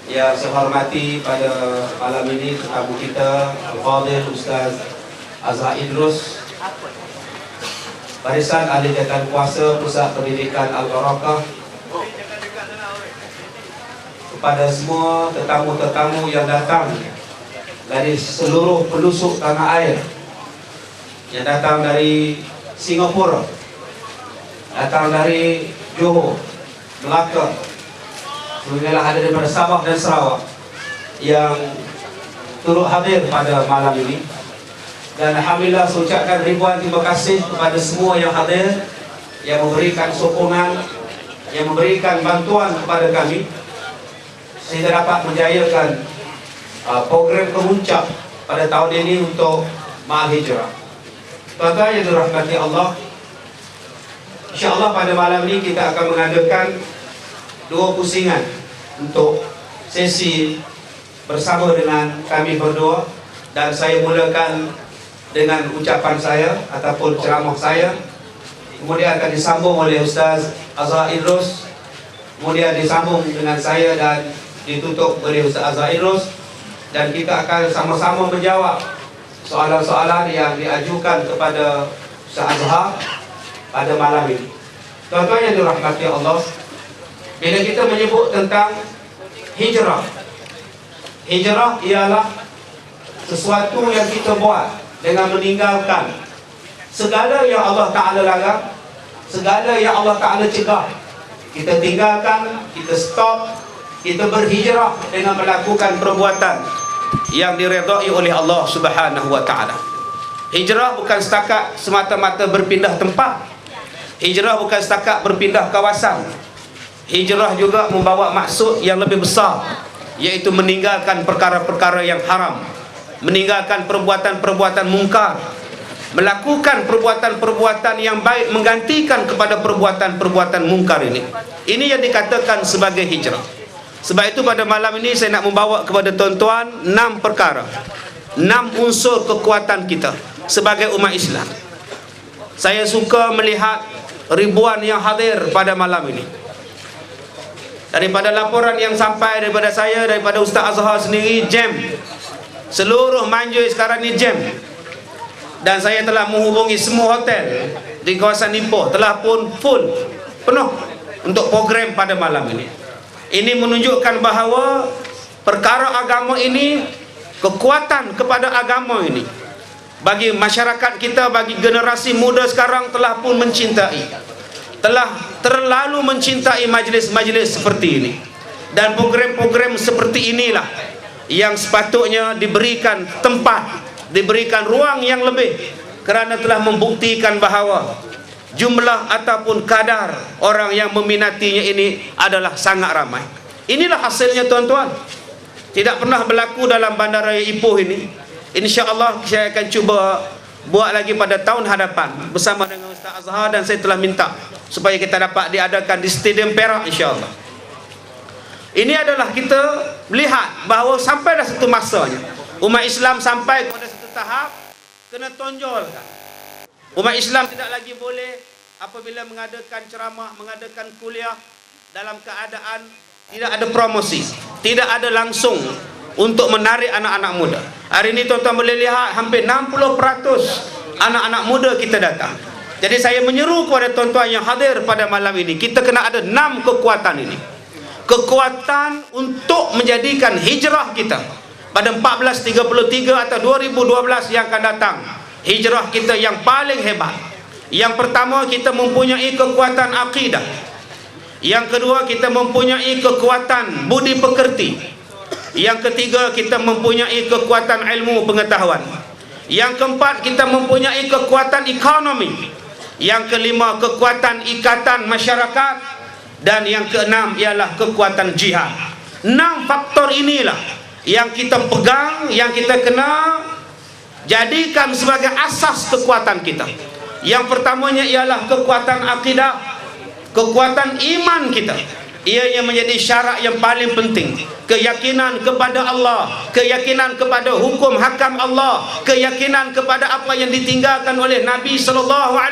Yang saya hormati pada malam ini tetamu kita Al-Fadhil Ustaz Azhar Idrus, Barisan Ahli Jabatan Kuasa Pusat Pendidikan Al-Barakah, kepada semua tetamu-tetamu yang datang dari seluruh pelosok tanah air, yang datang dari Singapura, datang dari Johor, Melaka, sebenarnya ada daripada Sabah dan Sarawak yang turut hadir pada malam ini. Dan alhamdulillah saya ucapkan ribuan terima kasih kepada semua yang hadir, yang memberikan sokongan, yang memberikan bantuan kepada kami sehingga dapat menjayakan program kemuncak pada tahun ini untuk Ma'al Hijrah. Tuan-tuan yang dirahmati Allah, insya-Allah pada malam ini kita akan mengadakan dua pusingan untuk sesi bersama dengan kami berdua, dan saya mulakan dengan ucapan saya ataupun ceramah saya, kemudian akan disambung oleh Ustaz Azhar Idrus, kemudian disambung dengan saya dan ditutup oleh Ustaz Azhar Idrus, dan kita akan sama-sama menjawab soalan-soalan yang diajukan kepada Ustaz Azhar pada malam ini. Tuan-tuan yang dirahmati Allah, bila kita menyebut tentang hijrah, hijrah ialah sesuatu yang kita buat dengan meninggalkan segala yang Allah Ta'ala larang, segala yang Allah Ta'ala cegah. Kita tinggalkan, kita stop, kita berhijrah dengan melakukan perbuatan yang diredai oleh Allah Subhanahu wa Ta'ala. Hijrah bukan setakat semata-mata berpindah tempat. Hijrah bukan setakat berpindah kawasan. Hijrah juga membawa maksud yang lebih besar, iaitu meninggalkan perkara-perkara yang haram, meninggalkan perbuatan-perbuatan mungkar, melakukan perbuatan-perbuatan yang baik, menggantikan kepada perbuatan-perbuatan mungkar ini. Ini yang dikatakan sebagai hijrah. Sebab itu pada malam ini saya nak membawa kepada tuan-tuan 6 perkara, 6 unsur kekuatan kita sebagai umat Islam. Saya suka melihat ribuan yang hadir pada malam ini. Daripada laporan yang sampai daripada saya, daripada Ustaz Azhar sendiri, jam. Seluruh Manjui sekarang ni jam. Dan saya telah menghubungi semua hotel di kawasan Ipoh, telah pun full, penuh untuk program pada malam ini. Ini menunjukkan bahawa perkara agama ini, kekuatan kepada agama ini bagi masyarakat kita, bagi generasi muda sekarang telah pun mencintai, telah terlalu mencintai majlis-majlis seperti ini. Dan program-program seperti inilah yang sepatutnya diberikan tempat, diberikan ruang yang lebih, kerana telah membuktikan bahawa jumlah ataupun kadar orang yang meminatinya ini adalah sangat ramai. Inilah hasilnya tuan-tuan. Tidak pernah berlaku dalam bandaraya Ipoh ini. InsyaAllah saya akan cuba buat lagi pada tahun hadapan bersama dengan Ustaz Azhar, dan saya telah minta supaya kita dapat diadakan di Stadium Perak insyaAllah. Ini adalah kita melihat bahawa sampai dah satu masanya umat Islam sampai kepada satu tahap kena tonjolkan. Umat Islam tidak lagi boleh apabila mengadakan ceramah, mengadakan kuliah dalam keadaan tidak ada promosi, tidak ada langsung untuk menarik anak-anak muda. Hari ini tuan-tuan boleh lihat hampir 60% anak-anak muda kita datang. Jadi saya menyeru kepada tuan-tuan yang hadir pada malam ini, kita kena ada 6 kekuatan ini. Kekuatan untuk menjadikan hijrah kita pada 1433 atau 2012 yang akan datang, hijrah kita yang paling hebat. Yang pertama, kita mempunyai kekuatan akidah. Yang kedua, kita mempunyai kekuatan budi pekerti. Yang ketiga, kita mempunyai kekuatan ilmu pengetahuan. Yang keempat, kita mempunyai kekuatan ekonomi. Yang kelima, kekuatan ikatan masyarakat. Dan yang keenam ialah kekuatan jihad. 6 faktor inilah yang kita pegang, yang kita kena jadikan sebagai asas kekuatan kita. Yang pertamanya ialah kekuatan akidah, kekuatan iman kita. Ia yang menjadi syarat yang paling penting. Keyakinan kepada Allah, keyakinan kepada hukum hakam Allah, keyakinan kepada apa yang ditinggalkan oleh Nabi SAW.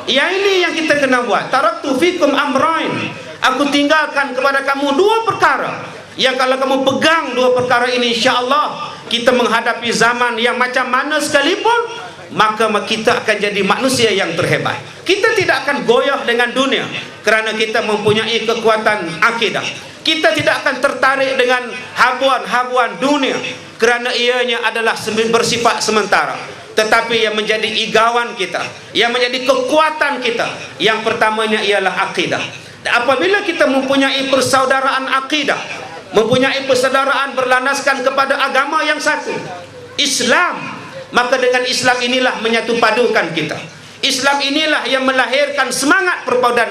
Yang ini yang kita kena buat. Taraktu fikum amrain, aku tinggalkan kepada kamu 2 perkara yang kalau kamu pegang dua perkara ini, insya-Allah kita menghadapi zaman yang macam mana sekalipun, maka kita akan jadi manusia yang terhebat. Kita tidak akan goyah dengan dunia kerana kita mempunyai kekuatan akidah. Kita tidak akan tertarik dengan habuan-habuan dunia kerana ianya adalah bersifat sementara. Tetapi yang menjadi igawan kita, yang menjadi kekuatan kita, yang pertamanya ialah akidah. Apabila kita mempunyai persaudaraan akidah, mempunyai persaudaraan berlandaskan kepada agama yang satu, Islam, maka dengan Islam inilah menyatu padukan kita. Islam inilah yang melahirkan semangat perpaduan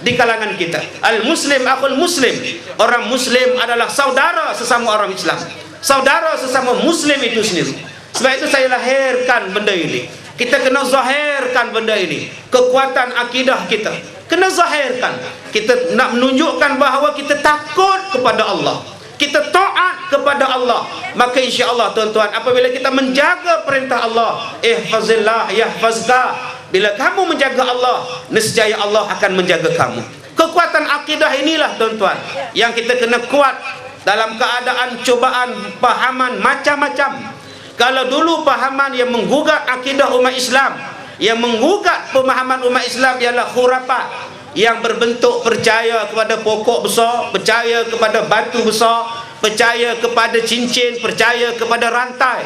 di kalangan kita. Al-Muslim akhul Muslim. Orang Muslim adalah saudara sesama orang Islam, saudara sesama Muslim itu sendiri. Sebab itu saya lahirkan benda ini. Kita kena zahirkan benda ini. Kekuatan akidah kita kena zahirkan. Kita nak menunjukkan bahawa kita takut kepada Allah, kita taat kepada Allah. Maka insya-Allah tuan-tuan, apabila kita menjaga perintah Allah, ihfazillah yahfazka, bila kamu menjaga Allah, nescaya Allah akan menjaga kamu. Kekuatan akidah inilah tuan-tuan yang kita kena kuat dalam keadaan cubaan pahaman macam-macam. Kalau dulu pahaman yang menggugat akidah umat Islam, yang menggugat pemahaman umat Islam ialah khurafat, yang berbentuk percaya kepada pokok besar, percaya kepada batu besar, percaya kepada cincin, percaya kepada rantai.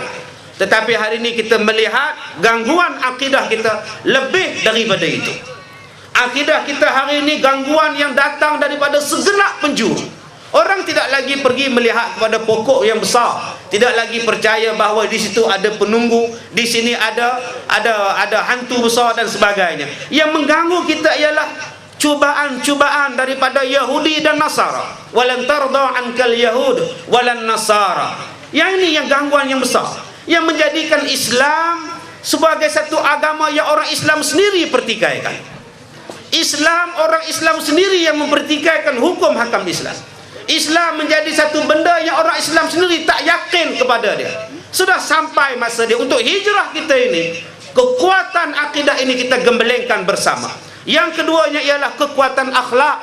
Tetapi hari ini kita melihat gangguan akidah kita lebih daripada itu. Akidah kita hari ini gangguan yang datang daripada segenap penjuru. Orang tidak lagi pergi melihat kepada pokok yang besar, tidak lagi percaya bahawa di situ ada penunggu, di sini ada hantu besar dan sebagainya. Yang mengganggu kita ialah cubaan-cubaan daripada Yahudi dan Nasara. Walan tarda ankal yahud walan nasara. Yang ini yang gangguan yang besar, yang menjadikan Islam sebagai satu agama yang orang Islam sendiri pertikaikan. Islam, orang Islam sendiri yang mempertikaikan hukum hakam Islam. Islam menjadi satu benda yang orang Islam sendiri tak yakin kepada dia. Sudah sampai masa dia untuk hijrah kita ini. Kekuatan akidah ini kita gembelengkan bersama. Yang keduanya ialah kekuatan akhlak.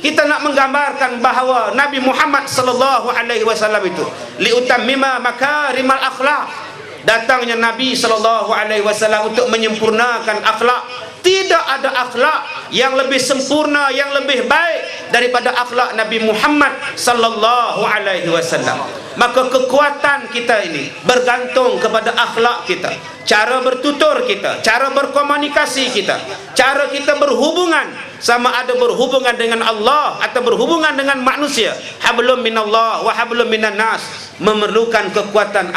Kita nak menggambarkan bahawa Nabi Muhammad sallallahu alaihi wasallam itu liutammima makarimal akhlak. Datangnya Nabi sallallahu alaihi wasallam untuk menyempurnakan akhlak. Tidak ada akhlak yang lebih sempurna, yang lebih baik daripada akhlak Nabi Muhammad sallallahu alaihi wasallam. Maka kekuatan kita ini bergantung kepada akhlak kita, cara bertutur kita, cara berkomunikasi kita, cara kita berhubungan, sama ada berhubungan dengan Allah atau berhubungan dengan manusia. Hablum minallah wa hablum minan nas, memerlukan kekuatan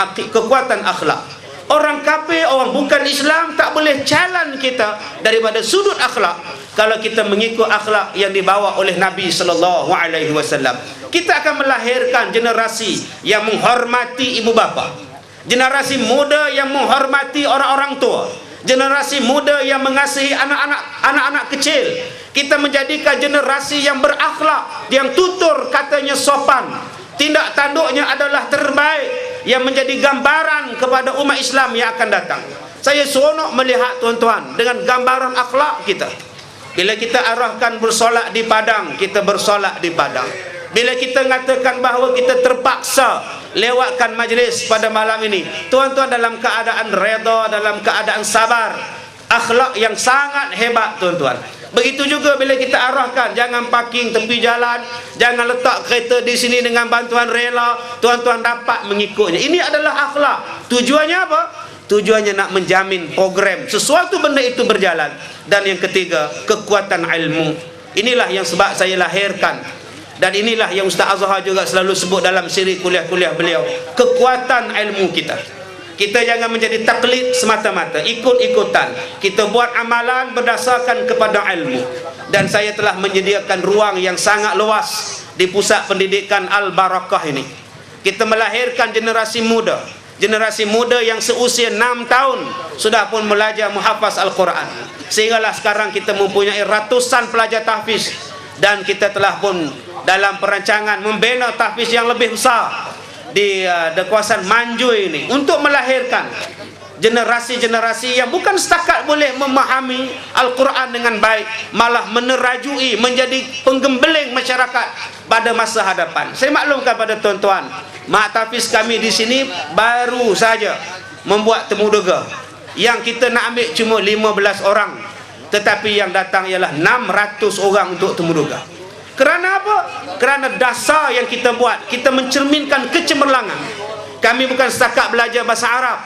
akhlak. Orang kafir, orang bukan Islam tak boleh challenge kita daripada sudut akhlak kalau kita mengikut akhlak yang dibawa oleh Nabi sallallahu alaihi wasallam. Kita akan melahirkan generasi yang menghormati ibu bapa, generasi muda yang menghormati orang-orang tua, generasi muda yang mengasihi anak-anak kecil. Kita menjadikan generasi yang berakhlak, yang tutur katanya sopan, tindak tanduknya adalah terbaik, yang menjadi gambaran kepada umat Islam yang akan datang. Saya seronok melihat tuan-tuan dengan gambaran akhlak kita. Bila kita arahkan bersolat di padang, kita bersolat di padang. Bila kita mengatakan bahawa kita terpaksa lewatkan majlis pada malam ini, tuan-tuan dalam keadaan redha, dalam keadaan sabar. Akhlak yang sangat hebat tuan-tuan. Begitu juga bila kita arahkan, jangan parking tepi jalan, jangan letak kereta di sini dengan bantuan rela, tuan-tuan dapat mengikutnya. Ini adalah akhlak. Tujuannya apa? Tujuannya nak menjamin program sesuatu benda itu berjalan. Dan yang ketiga, kekuatan ilmu. Inilah yang sebab saya lahirkan, dan inilah yang Ustaz Azhar juga selalu sebut dalam siri kuliah-kuliah beliau, kekuatan ilmu kita. Kita jangan menjadi taklid semata-mata, ikut-ikutan. Kita buat amalan berdasarkan kepada ilmu. Dan saya telah menyediakan ruang yang sangat luas di pusat pendidikan Al-Barakah ini. Kita melahirkan generasi muda, generasi muda yang seusia 6 tahun sudah pun belajar menghafaz Al-Quran. Sehinggalah sekarang kita mempunyai ratusan pelajar tahfiz, dan kita telah pun dalam perancangan membina tahfiz yang lebih besar di kawasan Manjui ini untuk melahirkan generasi-generasi yang bukan setakat boleh memahami Al-Quran dengan baik, malah menerajui, menjadi penggembeling masyarakat pada masa hadapan. Saya maklumkan pada tuan-tuan, mak tafiz kami di sini baru saja membuat temudega. Yang kita nak ambil cuma 15 orang, tetapi yang datang ialah 600 orang untuk temudega. Kerana apa? Kerana dasar yang kita buat, kita mencerminkan kecemerlangan. Kami bukan setakat belajar bahasa Arab,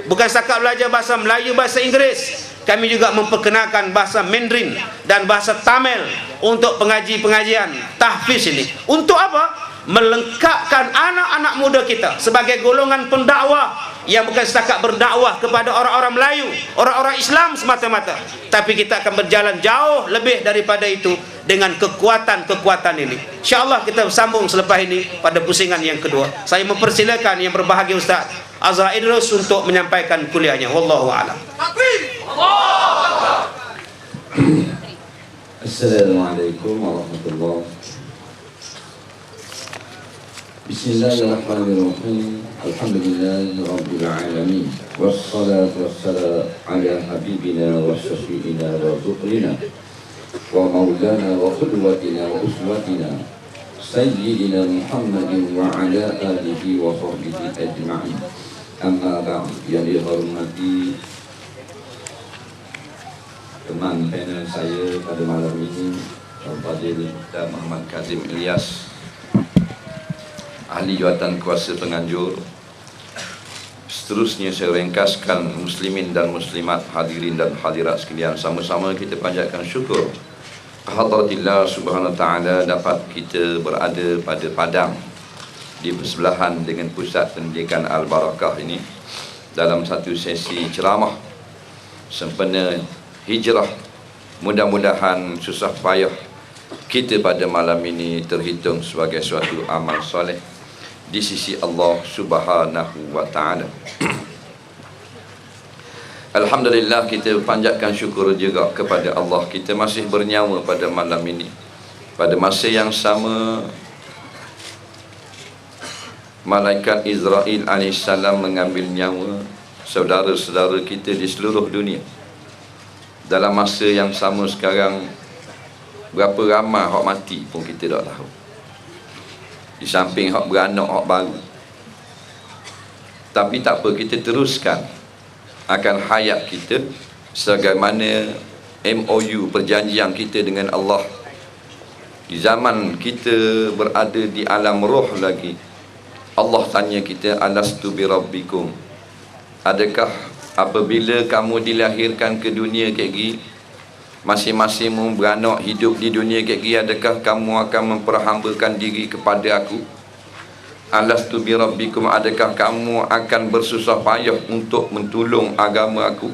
bukan setakat belajar bahasa Melayu, bahasa Inggeris. Kami juga memperkenalkan bahasa Mandarin dan bahasa Tamil untuk pengaji-pengajian tahfiz ini. Untuk apa? Melengkapkan anak-anak muda kita sebagai golongan pendakwah yang bukan setakat berdakwah kepada orang-orang Melayu, orang-orang Islam semata-mata, tapi kita akan berjalan jauh lebih daripada itu dengan kekuatan-kekuatan ini. InsyaAllah kita sambung selepas ini pada pusingan yang kedua. Saya mempersilakan yang berbahagia Ustaz Azhar Idrus untuk menyampaikan kuliahnya. Wallahu a'lam. Assalamualaikum warahmatullahi wabarakatuh. Bismillahirrahmanirrahim. Alhamdulillahirabbil alamin. Wassalatu wassalamu ala habibina wa syafi'ina wa dhukrina wa maulana wa qudwatina wa uswatina sayyidina Muhammadin wa ala alihi wa sahbihi ajma'in. Amma ba'd, yang dihormati teman panel saya pada malam ini, Fadil Dr. Muhammad Kazim Ilyas, ahli jawatan kuasa penganjur. Seterusnya saya ringkaskan muslimin dan muslimat, hadirin dan hadirat sekalian, sama-sama kita panjatkan syukur kehadratillah subhanahu wa ta'ala dapat kita berada pada Padang di persebelahan dengan pusat pendidikan Al-Barakah ini dalam satu sesi ceramah sempena hijrah. Mudah-mudahan susah payah kita pada malam ini terhitung sebagai suatu amal soleh di sisi Allah Subhanahu wa ta'ala. Alhamdulillah, kita panjatkan syukur juga kepada Allah, kita masih bernyawa pada malam ini. Pada masa yang sama, malaikat Israel AS mengambil nyawa saudara-saudara kita di seluruh dunia. Dalam masa yang sama sekarang, berapa ramai hak mati pun kita tak tahu. Di samping hak beranak, hak baru. Tapi tak apa, kita teruskan akan hayat kita sebagaimana MOU, perjanjian kita dengan Allah. Di zaman kita berada di alam roh lagi, Allah tanya kita, alastu bi rabbikum, adakah apabila kamu dilahirkan ke dunia kayak gini, masing-masing beranak hidup di dunia kayak gini, adakah kamu akan memperhambakan diri kepada aku? Alastu bi rabbikum, adakah kamu akan bersusah payah untuk mentolong agama aku?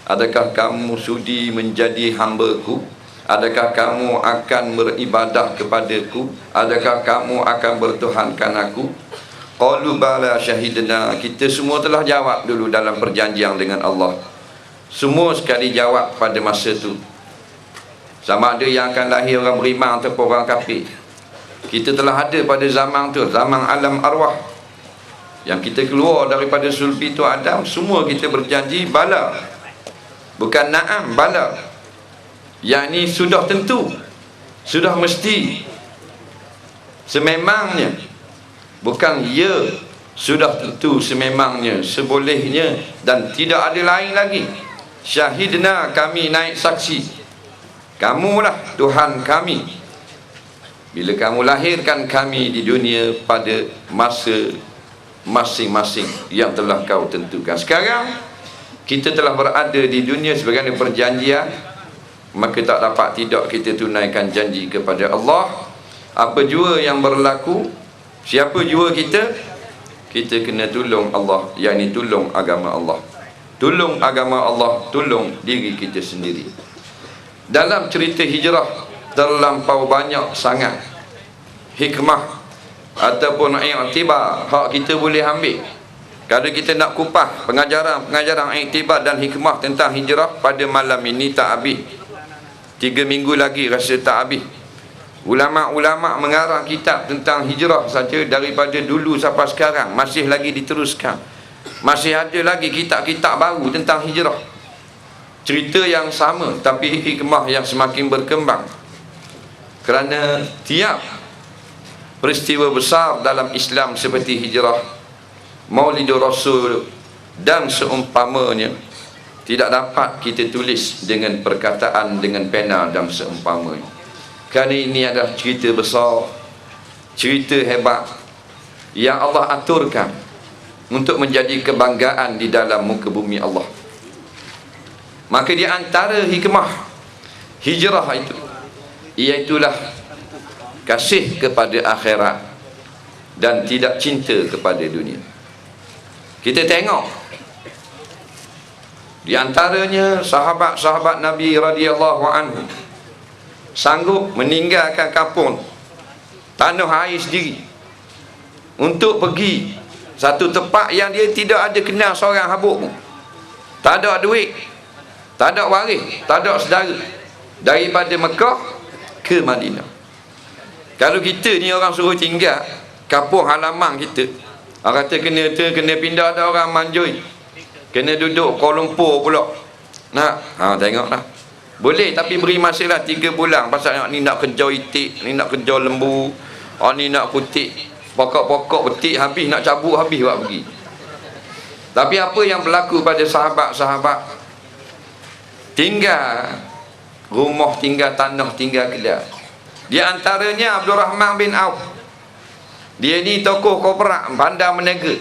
Adakah kamu sudi menjadi hamba-Ku? Adakah kamu akan beribadah kepadaku? Adakah kamu akan bertuhankan aku? Qalu bala syahidna. Kita semua telah jawab dulu dalam perjanjian dengan Allah. Semua sekali jawab pada masa itu. Sama ada yang akan lahir orang beriman ataupun orang kafir. Kita telah ada pada zaman tu, zaman alam arwah. Yang kita keluar daripada sulbi tu Adam, semua kita berjanji bala. Bukan na'am, bala. Yang ini sudah tentu, sudah mesti, sememangnya. Bukan ya, sudah tentu, sememangnya, sebolehnya, dan tidak ada lain lagi. Syahidna, kami naik saksi. Kamulah Tuhan kami bila kamu lahirkan kami di dunia pada masa masing-masing yang telah kau tentukan. Sekarang kita telah berada di dunia sebagai perjanjian, maka tak dapat tidak kita tunaikan janji kepada Allah. Apa jua yang berlaku, siapa jua kita, kita kena tolong Allah, yakni tolong agama Allah. Tolong agama Allah, tolong diri kita sendiri. Dalam cerita hijrah terlampau banyak sangat hikmah ataupun i'tibar hak kita boleh ambil. Kalau kita nak kupas pengajaran i'tibar dan hikmah tentang hijrah pada malam ini tak habis. 3 minggu lagi rasa tak habis. Ulama-ulama mengarang kitab tentang hijrah saja daripada dulu sampai sekarang masih lagi diteruskan. Masih ada lagi kitab-kitab baru tentang hijrah. Cerita yang sama tapi hikmah yang semakin berkembang. Kerana tiap peristiwa besar dalam Islam seperti hijrah, Maulidur Rasul dan seumpamanya tidak dapat kita tulis dengan perkataan, dengan pena dan seumpamanya. Kerana ini adalah cerita besar, cerita hebat yang Allah aturkan untuk menjadi kebanggaan di dalam muka bumi Allah. Maka di antara hikmah hijrah itu, iaitulah kasih kepada akhirat dan tidak cinta kepada dunia. Kita tengok di antaranya sahabat-sahabat Nabi radhiyallahu anhu sanggup meninggalkan kampung, tanah air sendiri untuk pergi satu tempat yang dia tidak ada kenal seorang habuk pun, tak ada duit, tak ada waris, tak ada saudara, daripada Mekah ke Madinah. Kalau kita ni orang suruh tinggal kampung halaman kita, orang kata kena pindah, ada orang manjui, kena duduk Kuala Lumpur pula. Nak, tengoklah. Boleh, tapi beri masalah 3 bulan. Pasal ni nak kerja itik, ni nak kerja lembu, ni nak kutik pokok-pokok betik habis, nak cabut habis buat pergi. Tapi apa yang berlaku pada sahabat-sahabat? Tinggal rumah, tinggal tanah, tinggal kedai. Di antaranya Abdul Rahman bin Auf. Dia ni tokoh korporat, bandar menega.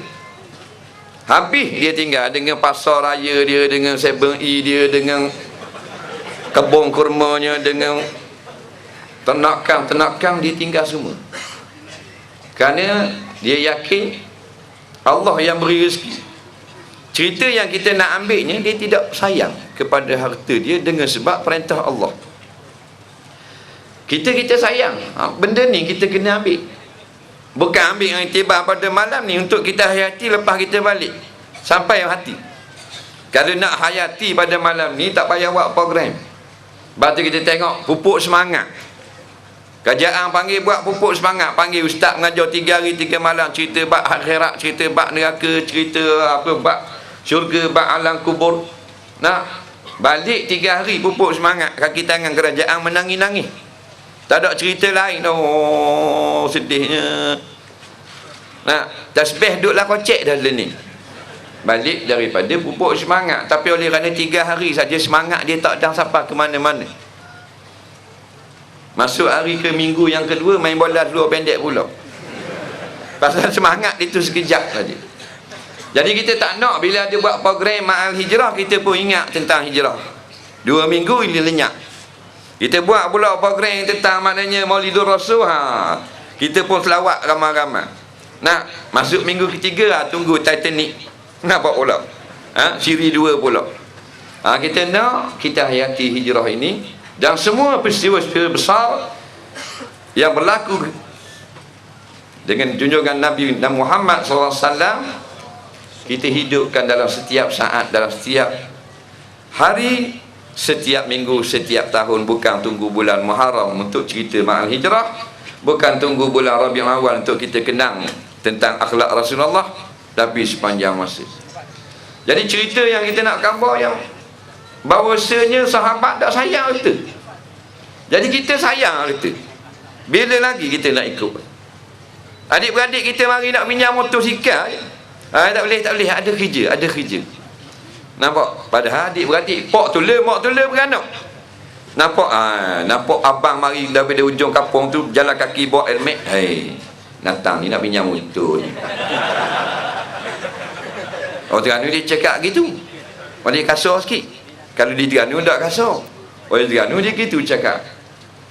Habis dia tinggal dengan pasar raya dia, dengan 7E dia, dengan kebun kurmanya, dengan ternakan dia tinggal semua. Kerana dia yakin Allah yang beri rezeki. Cerita yang kita nak ambilnya, dia tidak sayang kepada harta dia dengan sebab perintah Allah. Kita sayang, benda ni kita kena ambil. Bukan ambil yang tiba pada malam ni untuk kita hayati lepas kita balik sampai hati. Kalau nak hayati pada malam ni, tak payah buat program. Lepas tu kita tengok pupuk semangat. Kerajaan panggil buat pupuk semangat, panggil ustaz mengajar 3 hari 3 malam, cerita bab akhirat, cerita bab neraka, cerita apa bab syurga, bab alam kubur. Nah, balik 3 hari pupuk semangat, kaki tangan kerajaan menangis-nangis. Tak ada cerita lain. Oh, sedihnya. Nah, tasbih duduklah kocek dah ni. Balik daripada pupuk semangat, tapi oleh kerana 3 hari saja semangat dia tak dah sampai ke mana-mana. Masuk hari ke minggu yang kedua, main bola seluar pendek pula. Pasal semangat itu sekejap saja. Jadi kita tak nak bila dia buat program Ma'al Hijrah, kita pun ingat tentang hijrah. 2 minggu ini lenyap. Kita buat pula program tentang maknanya Maulidur Rasul, kita pun selawat ramai-ramai. Nak masuk minggu ketiga, tunggu Titanic. Nampak pula, siri 2 pula. Kita nak kita hayati hijrah ini, dan semua peristiwa-peristiwa besar yang berlaku dengan junjungan Nabi Muhammad SAW, kita hidupkan dalam setiap saat, dalam setiap hari, setiap minggu, setiap tahun. Bukan tunggu bulan Muharram untuk cerita Ma'al Hijrah, bukan tunggu bulan Rabiul Awal untuk kita kenang tentang akhlak Rasulullah, tapi sepanjang masa. Jadi cerita yang kita nak gambar yang bahawasanya sahabat tak sayang kita. Jadi kita sayang kita. Bila lagi kita nak ikut? Adik-beradik kita mari nak pinjam motosikal, tak boleh, ada kerja. Nampak? Padahal adik-beradik pok tula, mak tula beranak. Nampak abang mari daripada ujung kampung tu jalan kaki bawa helmet. Natang ni nak pinjam motor ni. Orang Terengganu dia cakap gitu. Orang dia kasar sikit. Kalau di Terengganu tak kasar. Orang Terengganu dia gitu cakap.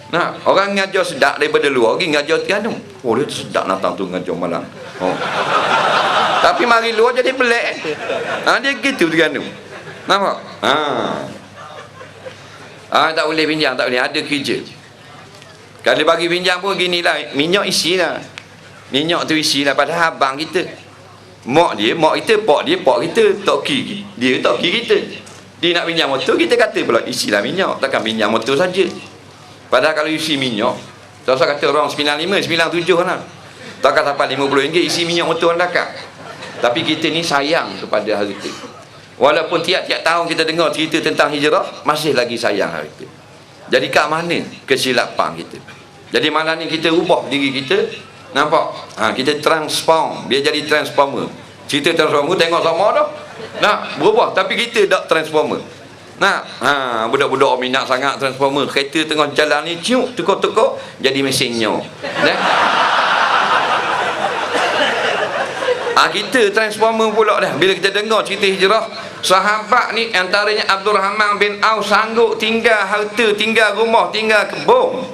Nah, orang ngajar sedap daripada luar pergi ngajar Terengganu. Oh, dia sedap Natang tu ngajar malam. Tapi mari luar jadi pelik. Dia gitu Terengganu. Nampak? Tak boleh pinjam, tak boleh, ada kerja. Kalau bagi pinjam pun ginilah, minyak isilah. Minyak tu isilah, padahal abang kita. Mak kita, pak kita, toki dia, toki kita. Dia nak pinjam motor, kita kata pula isilah minyak, takkan pinjam motor saja. Padahal kalau isi minyak, saya kata orang 95, 97 lah. Takkan sampai RM50 isi minyak motor anda kak. Tapi kita ni sayang kepada harta. Walaupun tiap-tiap tahun kita dengar cerita tentang hijrah, masih lagi sayang harta. Jadi kat mana kesilapan kita? Jadi malam ni kita ubah diri kita. Nampak? Kita transform. Dia jadi transformer. Cerita transformer tengok sama dah. Nak berubah. Tapi kita tak transformer. Budak-budak minat sangat transformer. Kereta tengah jalan ni, ciuk, tukar-tukar, jadi mesinnya. Kita transformer pula dah. Bila kita dengar cerita hijrah, sahabat ni antaranya Abdul Rahman bin Auf sanggup tinggal harta, tinggal rumah, tinggal kebun,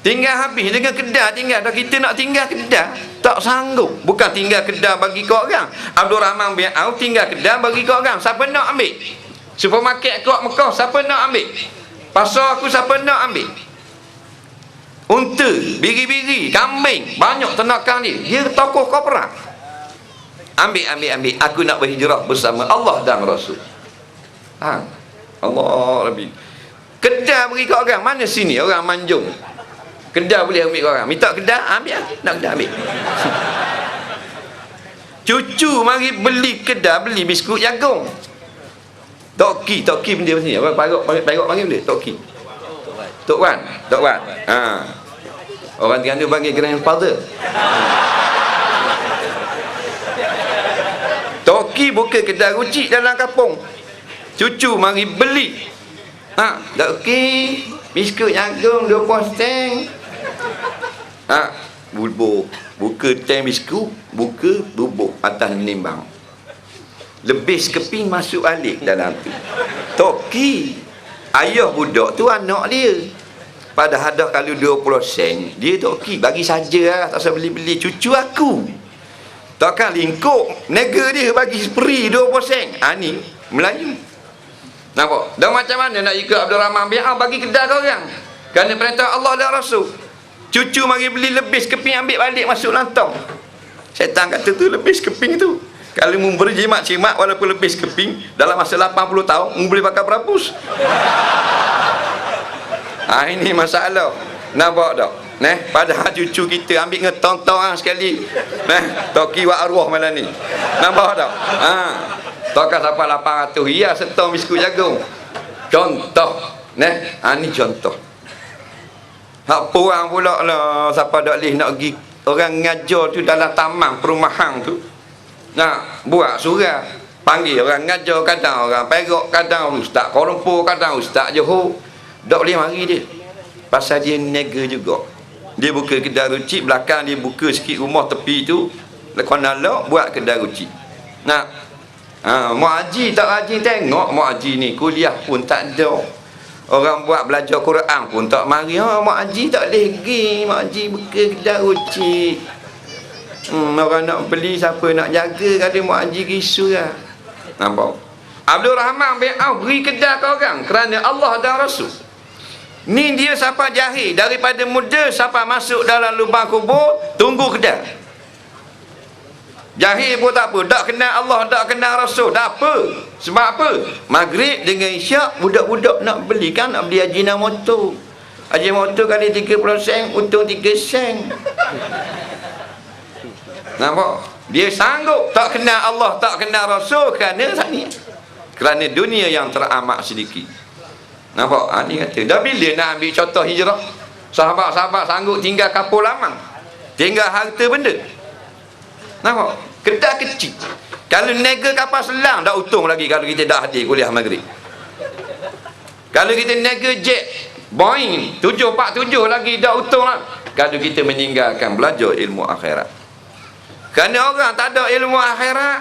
tinggal habis dengan kedai tinggal. Dah kita nak tinggal kedai tak sanggup. Bukan tinggal kedai bagi ke orang. Abdul Rahman bin Auf tinggal kedai bagi ke orang. Siapa nak ambil? Supermarket kat Mekah, siapa nak ambil? Pasar aku, siapa nak ambil? Unta, biri-biri, kambing, banyak ternakan dia. Dia tokoh korporat. Ambil. Aku nak berhijrah bersama Allah dan Rasul. Allah Rabbi. Kedai beri ke orang. Mana sini orang manjung? Kedai boleh ambil ke orang. Minta kedai, ambil. Nak kedai, ambil. Cucu mari beli kedai, beli biskut jagung. Toki benda macam ni. Orang Perak panggil benda Toki. Tok Wan. Orang Terengganu panggil grandfather. Toki buka kedai rucik dalam kampung. Cucu mari beli. Toki biskut jagung 20 sen. Bulbuk. Buka tank biskut, buka bubuk atas menimbang. Lebih sekeping masuk alik dalam tu. Toki, ayah budak tu anak dia. Padahal dah kalau 20 sen, dia toki bagi saja lah, tak usah beli-beli. Cucu aku takkan lingkup nega dia bagi free 20 sen. Ni Melayu. Nampak? Dan macam mana nak ikut Abdul Rahman bin Auf bagi kedai ke orang? Kerana perintah Allah dan Rasul. Cucu mari beli lebih sekeping, ambil balik masuk lantang. Syaitan kata tu lebih sekeping tu. Kalau mu berjimat-cimat walaupun lebih sekeping, dalam masa 80 tahun mu boleh pakai berapus. Ini masalah. Nampak tak? Padahal cucu kita ambil ngetong-tong sekali. Toki wa arwah malam ni. Nampak tak? Takkan sampai 800 riyal setong biskut jagung. Contoh. Ni contoh. Hak puang pula lah. Siapa tak boleh nak pergi orang ngajar tu dalam taman perumahan tu. Nak buat surat. Panggil orang ngajar, kadang orang Perak, kadang Ustaz Kuala Lumpur, kadang Ustaz Johor. Tak boleh mari dia. Pasal dia nega juga. Dia buka kedai rucik, belakang dia buka sikit rumah tepi tu. Lepas nak buat kedai rucik. Mak haji tak haji tengok. Mak haji ni kuliah pun tak ada. Orang buat belajar Quran pun tak mari. Mak haji tak boleh pergi. Mak haji buka kedai rucik. Orang nak beli, siapa nak jaga? Kalau mak haji risau lah. Nampak? Abdul Rahman bin Auf beri kedai ke orang kerana Allah dan Rasul. Ni dia siapa jahil daripada muda siapa masuk dalam lubang kubur, tunggu kedai. Jahil pun tak apa, tak kenal Allah, tak kenal Rasul, tak apa. Sebab apa? Maghrib dengan isyak budak-budak nak beli kan, nak beli haji motor. Haji motor kali 30 sen, untung 3 sen. Nampak? Dia sanggup tak kenal Allah, tak kenal Rasul kerana dunia yang teramat sedikit. Nampak? Ni kata, dah bila nak ambil contoh hijrah? Sahabat-sahabat sanggup tinggal kapal lama, tinggal harta benda. Nampak? Kedai kecil. Kalau nega kapal selam, dah untung lagi kalau kita dah hadir kuliah maghrib. Kalau kita nega jet Boeing 747 lagi, dah untung lah kalau kita meninggalkan belajar ilmu akhirat. Kerana orang tak ada ilmu akhirat,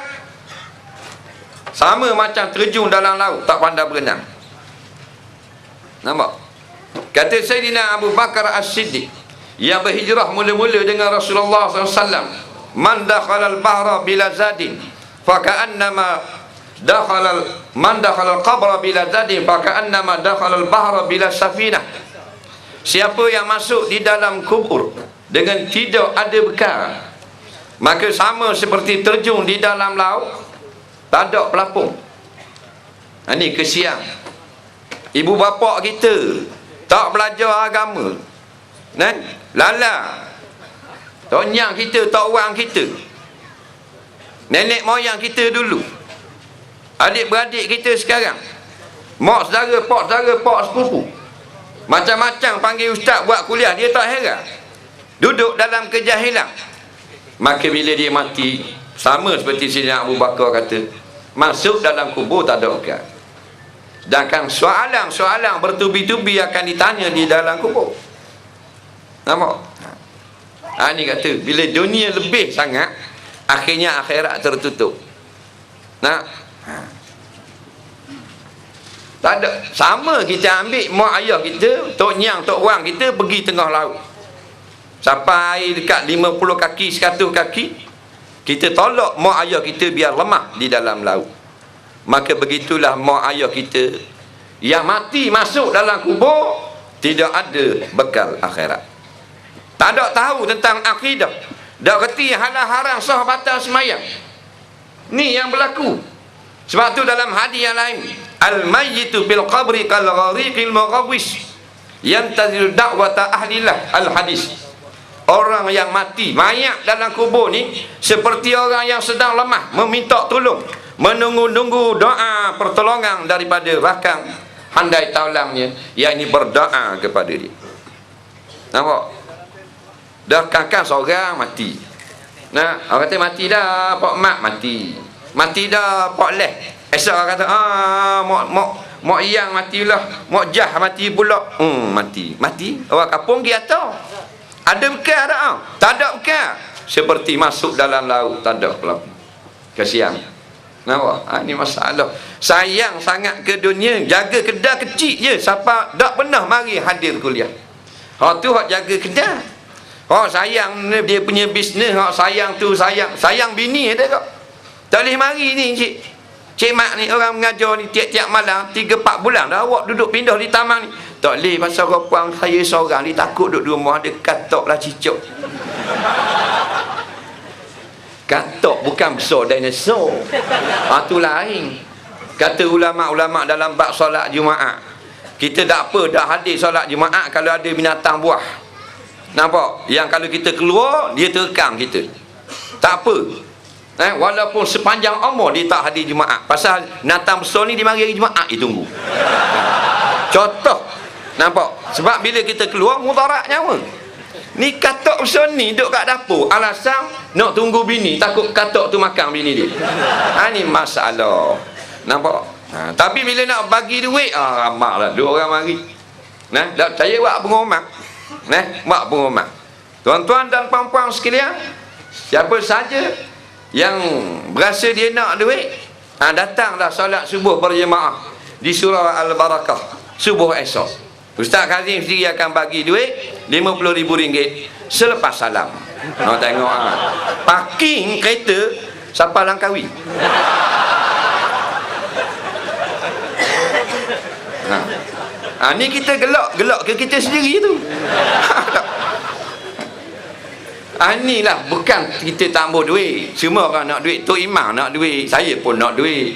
sama macam terjun dalam laut tak pandai berenang. Nampak? Kata Sayyidina Abu Bakar As-Siddiq yang berhijrah mula-mula dengan Rasulullah SAW, man dakhala al-bahra bila zadin faka'annama man dakhala al-qabra bila zadin faka'annama dakhala al-bahra bila safinah. Siapa yang masuk di dalam kubur dengan tidak ada bekal, maka sama seperti terjun di dalam laut tak ada pelapung. Ini kesian ibu bapa kita tak belajar agama, lala tak nyang kita, tak orang kita. nenek moyang kita dulu, adik-beradik kita sekarang, mak saudara, pak saudara, pak sepupu, macam-macam panggil ustaz buat kuliah, dia tak heran, duduk dalam kejahilan. Maka bila dia mati, sama seperti Sayyidina Abu Bakar kata, masuk dalam kubur tak ada ukar. Sedangkan soalan-soalan bertubi-tubi akan ditanya di dalam kubur. Nampak? Ni kata bila dunia lebih sangat, akhirnya akhirat tertutup. Nah, tak ada. Sama kita ambil mak ayah kita, tok nyang, tok wang kita pergi tengah laut, sampai dekat 50 kaki, 100 kaki, kita tolak mak ayah kita biar lemah di dalam laut. Maka begitulah mak ayah kita yang mati masuk dalam kubur, tidak ada bekal akhirat, tak ada tahu tentang akidah, tak kerti halal haram, sah batal semayang. Ni yang berlaku. Sebab tu dalam hadis yang lain, al-mayyitu bil qabri kal ghariqil mughawwis yantazir da'wata ahlillah, al-hadis. Orang yang mati, mayat dalam kubur ni seperti orang yang sedang lemah, meminta tolong, menunggu-nunggu doa pertolongan daripada rakan handai taulangnya, yang ini berdoa kepada dia. Nampak? Dah kakak seorang mati. Nah, orang kata mati dah pak mak, mati dah pak leh. Esok orang kata mak yang matilah, mak jah mati pula. Mati orang kampung dia tahu ada bekal tak? Tak ada bekal, seperti masuk dalam laut, tak ada pula. Kasihan. Nampak? Ini masalah. Sayang sangat ke dunia, jaga kedai kecil je, siapa tak pernah mari hadir kuliah. Hak tu hak jaga kedai. Hak sayang dia punya bisnes, hak sayang tu sayang bini ada kok. Tak boleh mari ni Cik Mak ni, orang mengajar ni tiap-tiap malam 3-4 bulan dah awak duduk pindah di taman ni. Tak boleh pasal ruang saya seorang ni, takut duduk di rumah ada katok lah cicok. Katok bukan besar dinosaur. Tu lain. Kata ulama-ulama dalam bab solat Jumaat, kita tak apa dah hadir solat Jumaat kalau ada binatang buah. Nampak? Yang kalau kita keluar, dia terekam kita. Tak apa. Walaupun sepanjang umur dia tak hadir Jumaat, pasal binatang besar ni dia mari hari Jumaat dia tunggu. Contoh. Nampak? Sebab bila kita keluar mudarat nyawa. Ni katok besar ni duduk kat dapur, alasan nak tunggu bini, takut katok tu makan bini dia. Ni masalah. Nampak? Tapi bila nak bagi duit, ramaklah 2 orang mari. Saya buat pengumuman. Buat pengumuman. Tuan-tuan dan puan-puan sekalian, siapa saja yang berasa dia nak duit, datanglah solat subuh berjemaah di surau Al-Barakah subuh esok. Ustaz Kazim sendiri akan bagi duit RM50,000 selepas salam. Tengok parking kereta siapa Langkawi. Ni kita gelak ke kita sendiri tu. Inilah bukan kita tak mau duit. Semua orang nak duit. Tok Imam nak duit, saya pun nak duit.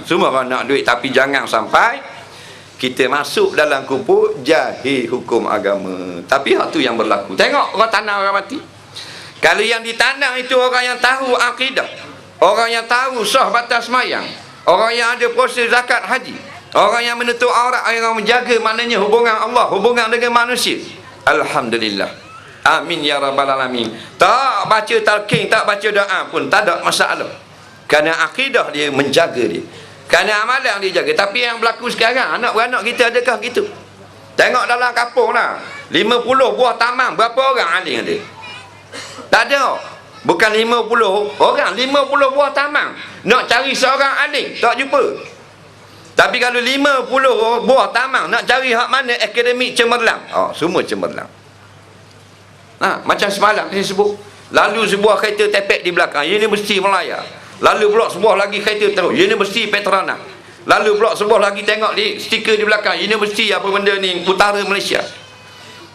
Semua orang nak duit. Tapi jangan sampai kita masuk dalam kubur jahil hukum agama. Tapi hak tu yang berlaku. Tengok orang tanah orang mati. Kalau yang ditanam itu orang yang tahu akidah, orang yang tahu sah batas semayang, orang yang ada proses zakat haji, orang yang menutup aurat, orang yang menjaga maknanya hubungan Allah, hubungan dengan manusia. Alhamdulillah. Amin ya rabbal alamin. Tak baca talqin, tak baca doa pun tak ada masalah. Kerana akidah dia menjaga dia. Kerana amalan dia jaga. Tapi yang berlaku sekarang, anak-beranak kita adakah gitu? Tengok dalam kampung lah, 50 buah taman, berapa orang alim ada? Tak ada. Bukan 50 orang, 50 buah taman. Nak cari seorang alim, tak jumpa. Tapi kalau 50 buah taman, nak cari hak mana akademik cemerlang, semua cemerlang. Macam semalam saya sebut, lalu sebuah kereta tepek di belakang, Universiti Melaya. Lalu pula sebuah lagi kereta terus, Universiti Petronas. Lalu pula sebuah lagi tengok di stiker di belakang, Universiti apa benda ni, Utara Malaysia.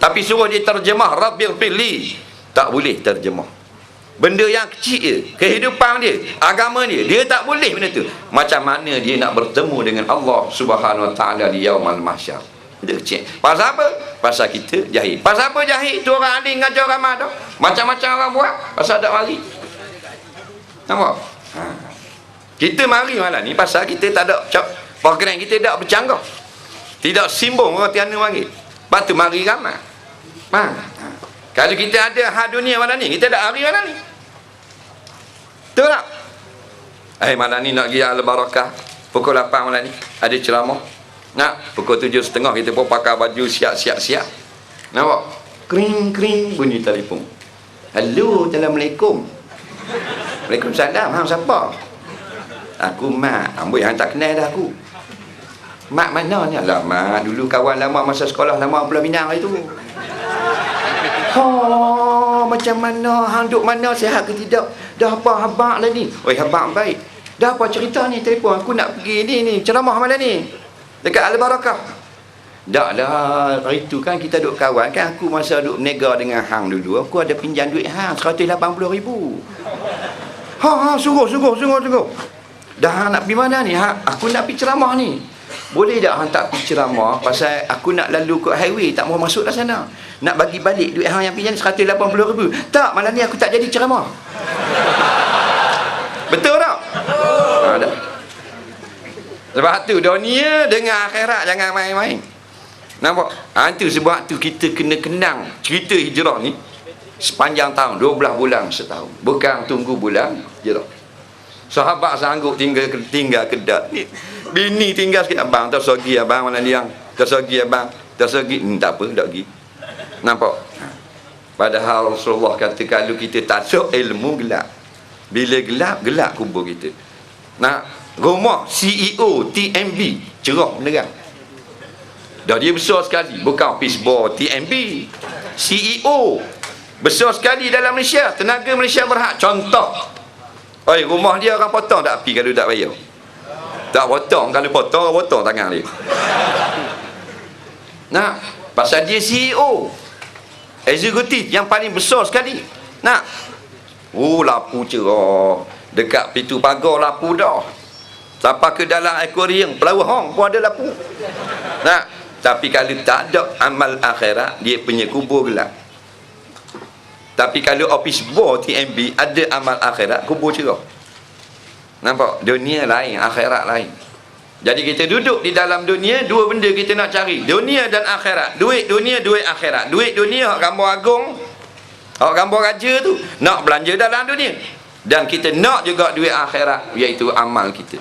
Tapi suruh dia terjemah Rabbil Fili, tak boleh terjemah. Benda yang kecil je, kehidupan dia, agama dia, dia tak boleh benda tu. Macam mana dia nak bertemu dengan Allah Subhanahu Wa Taala di Yaumul Mahsyar? Dia kecil. Pasal apa? Pasal kita jahil. Pasal apa jahil? Tu orang alim ngajar ramah dah. Macam-macam orang buat, pasal tak mari. Nampak? Ha. Kita mari malam ni pasal kita tak ada program kita tak bercanggah. Tidak simbong orang Tiana panggil. Lepas tu mari ramai. Ha. Kalau kita ada hak dunia malam ni, kita tak hari malam ni. Betul tak? Malam ni nak pergi Al-Barakah pukul 8 malam ni ada ceramah. Nak pukul 7.30 kita pun pakai baju siap. Nampak? Kring bunyi telefon. Hello, Assalamualaikum. Waalaikumsalam. Hang siapa? Aku Mak. Amboi hang tak kenal dah aku. Mak mana ni? Alah Mak, dulu kawan lama masa sekolah lama Pulau Pinang itu. Macam mana? Hang duk mana? Sihat ke tidak? Dah apa habaq lah ni? Oi, habaq baik. Dah apa cerita ni telefon? Aku nak pergi ni ceramah malam ni dekat Al-Barakah. Tak lah, hari tu kan kita duk kawan kan. Aku masa duk menega dengan hang dulu, aku ada pinjam duit hang 180,000. Sungguh. Dah hang nak pergi mana ni? Aku nak pergi ceramah ni. Boleh tak hang tak pergi ceramah? Pasal aku nak lalu ke highway, tak mau masuk dah sana. Nak bagi balik duit hang yang pinjam 180,000. Tak, malam ni aku tak jadi ceramah. Betul tak? Dah. Sebab tu dunia dengan akhirat jangan main-main. Nampak? Itu sebab tu kita kena kenang cerita hijrah ni sepanjang tahun, 12 bulan setahun. Bukan tunggu bulan hijrah. Sahabat sanggup tinggal Kedah ni. Bini tinggal sikit, abang tak sogi abang mana dia. Tak sogi abang. Tak sogi, tak apa, tak pergi. Nampak? Padahal Rasulullah kata kalau kita tak sok ilmu gelap. Bila gelap kubur kita. Rumah CEO TMB cerah menerang. Dah dia besar sekali, bukan office boy TMB. CEO besar sekali dalam Malaysia, tenaga Malaysia berhak. Contoh, rumah dia orang potong tak api kalau tak bayar. Tak potong, kalau potong tangan dia. Pasal dia CEO eksekutif yang paling besar sekali. Lapu cerah. Dekat pintu pagar lapu dah. Sampai ke dalam akuarium Pelabuhan pun ada lapu. Tapi kalau tak ada amal akhirat, dia punya kubur gelap. Tapi kalau office boy TMB ada amal akhirat, kubur cerah. Nampak? Dunia lain, akhirat lain. Jadi kita duduk di dalam dunia, dua benda kita nak cari, dunia dan akhirat. Duit dunia, duit akhirat. Duit dunia hak gambar agung, hak gambar raja tu nak belanja dalam dunia. Dan kita nak juga duit akhirat, iaitu amal kita.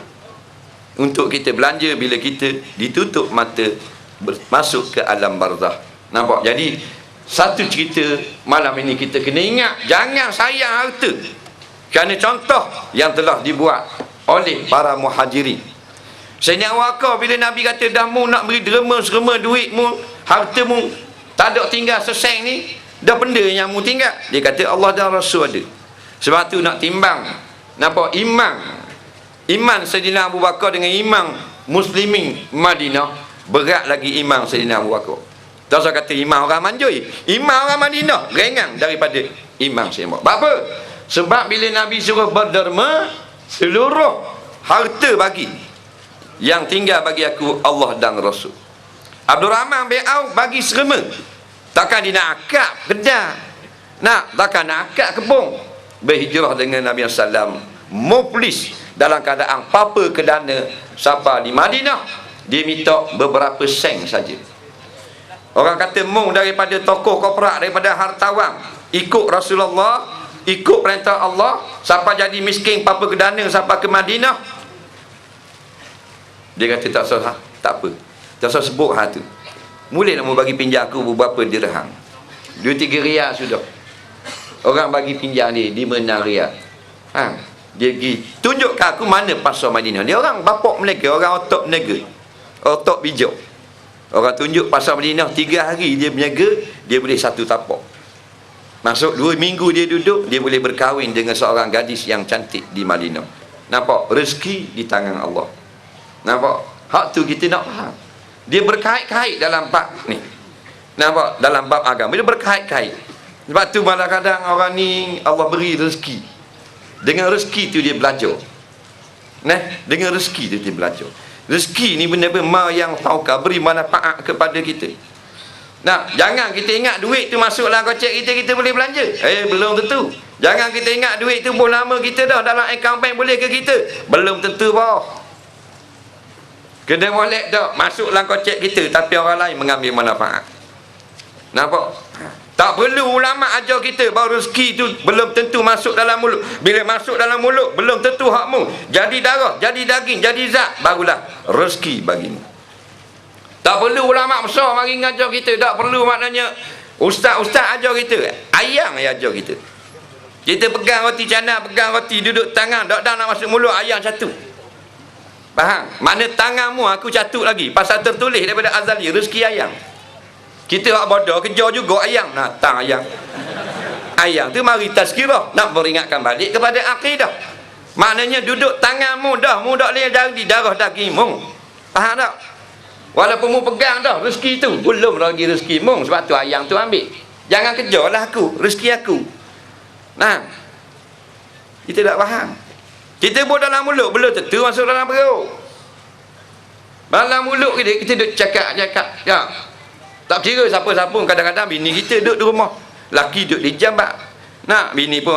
Untuk kita belanja bila kita ditutup mata masuk ke alam barzah. Nampak? Jadi satu cerita malam ini kita kena ingat, jangan sayang harta. Kerana contoh yang telah dibuat oleh para muhajirin. Sayyidina Abu Bakar bila Nabi kata dah mu nak beri derma-serma duitmu, hartamu tak ada tinggal seseng ni, dah benda yang mu tinggal. Dia kata Allah dan Rasul ada. Sebab tu nak timbang. Nampak? Iman Sayyidina Abu Bakar dengan iman muslimin Madinah, berat lagi iman Sayyidina Abu Bakar. Tak usah kata iman orang Manjui, iman orang Madinah ringan daripada iman Sayyidina Abu Bakar. Apa? Sebab bila Nabi suruh berderma, seluruh harta bagi, yang tinggal bagi aku Allah dan Rasul. Abdul Rahman bin Auf bagi serma. Takkan dia nak akad Kedah, takkan nak akad kebun. Berhijrah dengan Nabi SAW, muflis dalam keadaan apa kedana siapa di Madinah, dia minta beberapa sen saja. Orang kata mung daripada tokoh korporat, daripada hartawan, ikut Rasulullah, ikut perintah Allah, siapa jadi miskin apa kedana siapa ke Madinah. Dia kata tak usah, tak apa, tak usah sebut hal tu. Mula nak bagi pinjam aku beberapa dirham, 2-3 riyal sudah. Orang bagi pinjam ni 5-6 riyal. Dia pergi tunjukkan aku mana pasar Madinah. Dia orang bapak mereka, orang otak negeri, otak bijak. Orang tunjuk pasar Madinah, 3 hari dia berniaga, dia boleh 1 tapak. Masuk 2 minggu dia duduk, dia boleh berkahwin dengan seorang gadis yang cantik di Madinah. Nampak? Rezeki di tangan Allah. Nampak? Hak tu kita nak faham. Dia berkait-kait dalam bab ni. Nampak? Dalam bab agama dia berkait-kait. Sebab tu malah kadang orang ni Allah beri rezeki. Dengan rezeki tu dia belajar. Dengan rezeki tu dia belajar. Rezeki ni benda-benda yang fauqa, beri manfaat kepada kita. Nah, jangan kita ingat duit tu masuk dalam kocek kita boleh belanja. Belum tentu. Jangan kita ingat duit tu pun nama kita dah dalam akaun bank boleh ke kita. Belum tentu bawah. Kena molek tak masuk dalam kocek kita tapi orang lain mengambil manfaat. Nampak? Tak perlu ulama ajar kita bahawa rezeki tu belum tentu masuk dalam mulut. Bila masuk dalam mulut belum tentu hakmu. Jadi darah, jadi daging, jadi zat, barulah rezeki bagimu. Tak perlu ulama besar mari ngajar kita, tak perlu maknanya ustaz-ustaz ajar kita. Ayang yang ajar kita. Kita pegang roti canai, pegang roti, duduk tangan, tak nak masuk mulut, ayang satu. Faham? Makna tanganmu aku catut lagi. Pasal tertulis daripada azali rezeki ayang. Kita hak bodoh kejar juga ayang. Nah, tang ayang. Ayang tu mari tazkirah, nak peringatkan balik kepada akidah. Maknanya duduk tanganmu dah, mu tak boleh jadi darah dagingmu. Faham tak? Walaupun mu pegang dah rezeki tu, belum lagi rezeki mu, sebab tu ayang tu ambil. Jangan kejarlah aku, rezeki aku. Nah, kita tak faham. Kita buat dalam mulut, belum tentu masuk dalam perut. Dalam mulut kita duduk cakap-cakap. Ya. Tak kira siapa-siapa, kadang-kadang bini kita duduk di rumah. Laki duduk di jambat. Nah, bini pun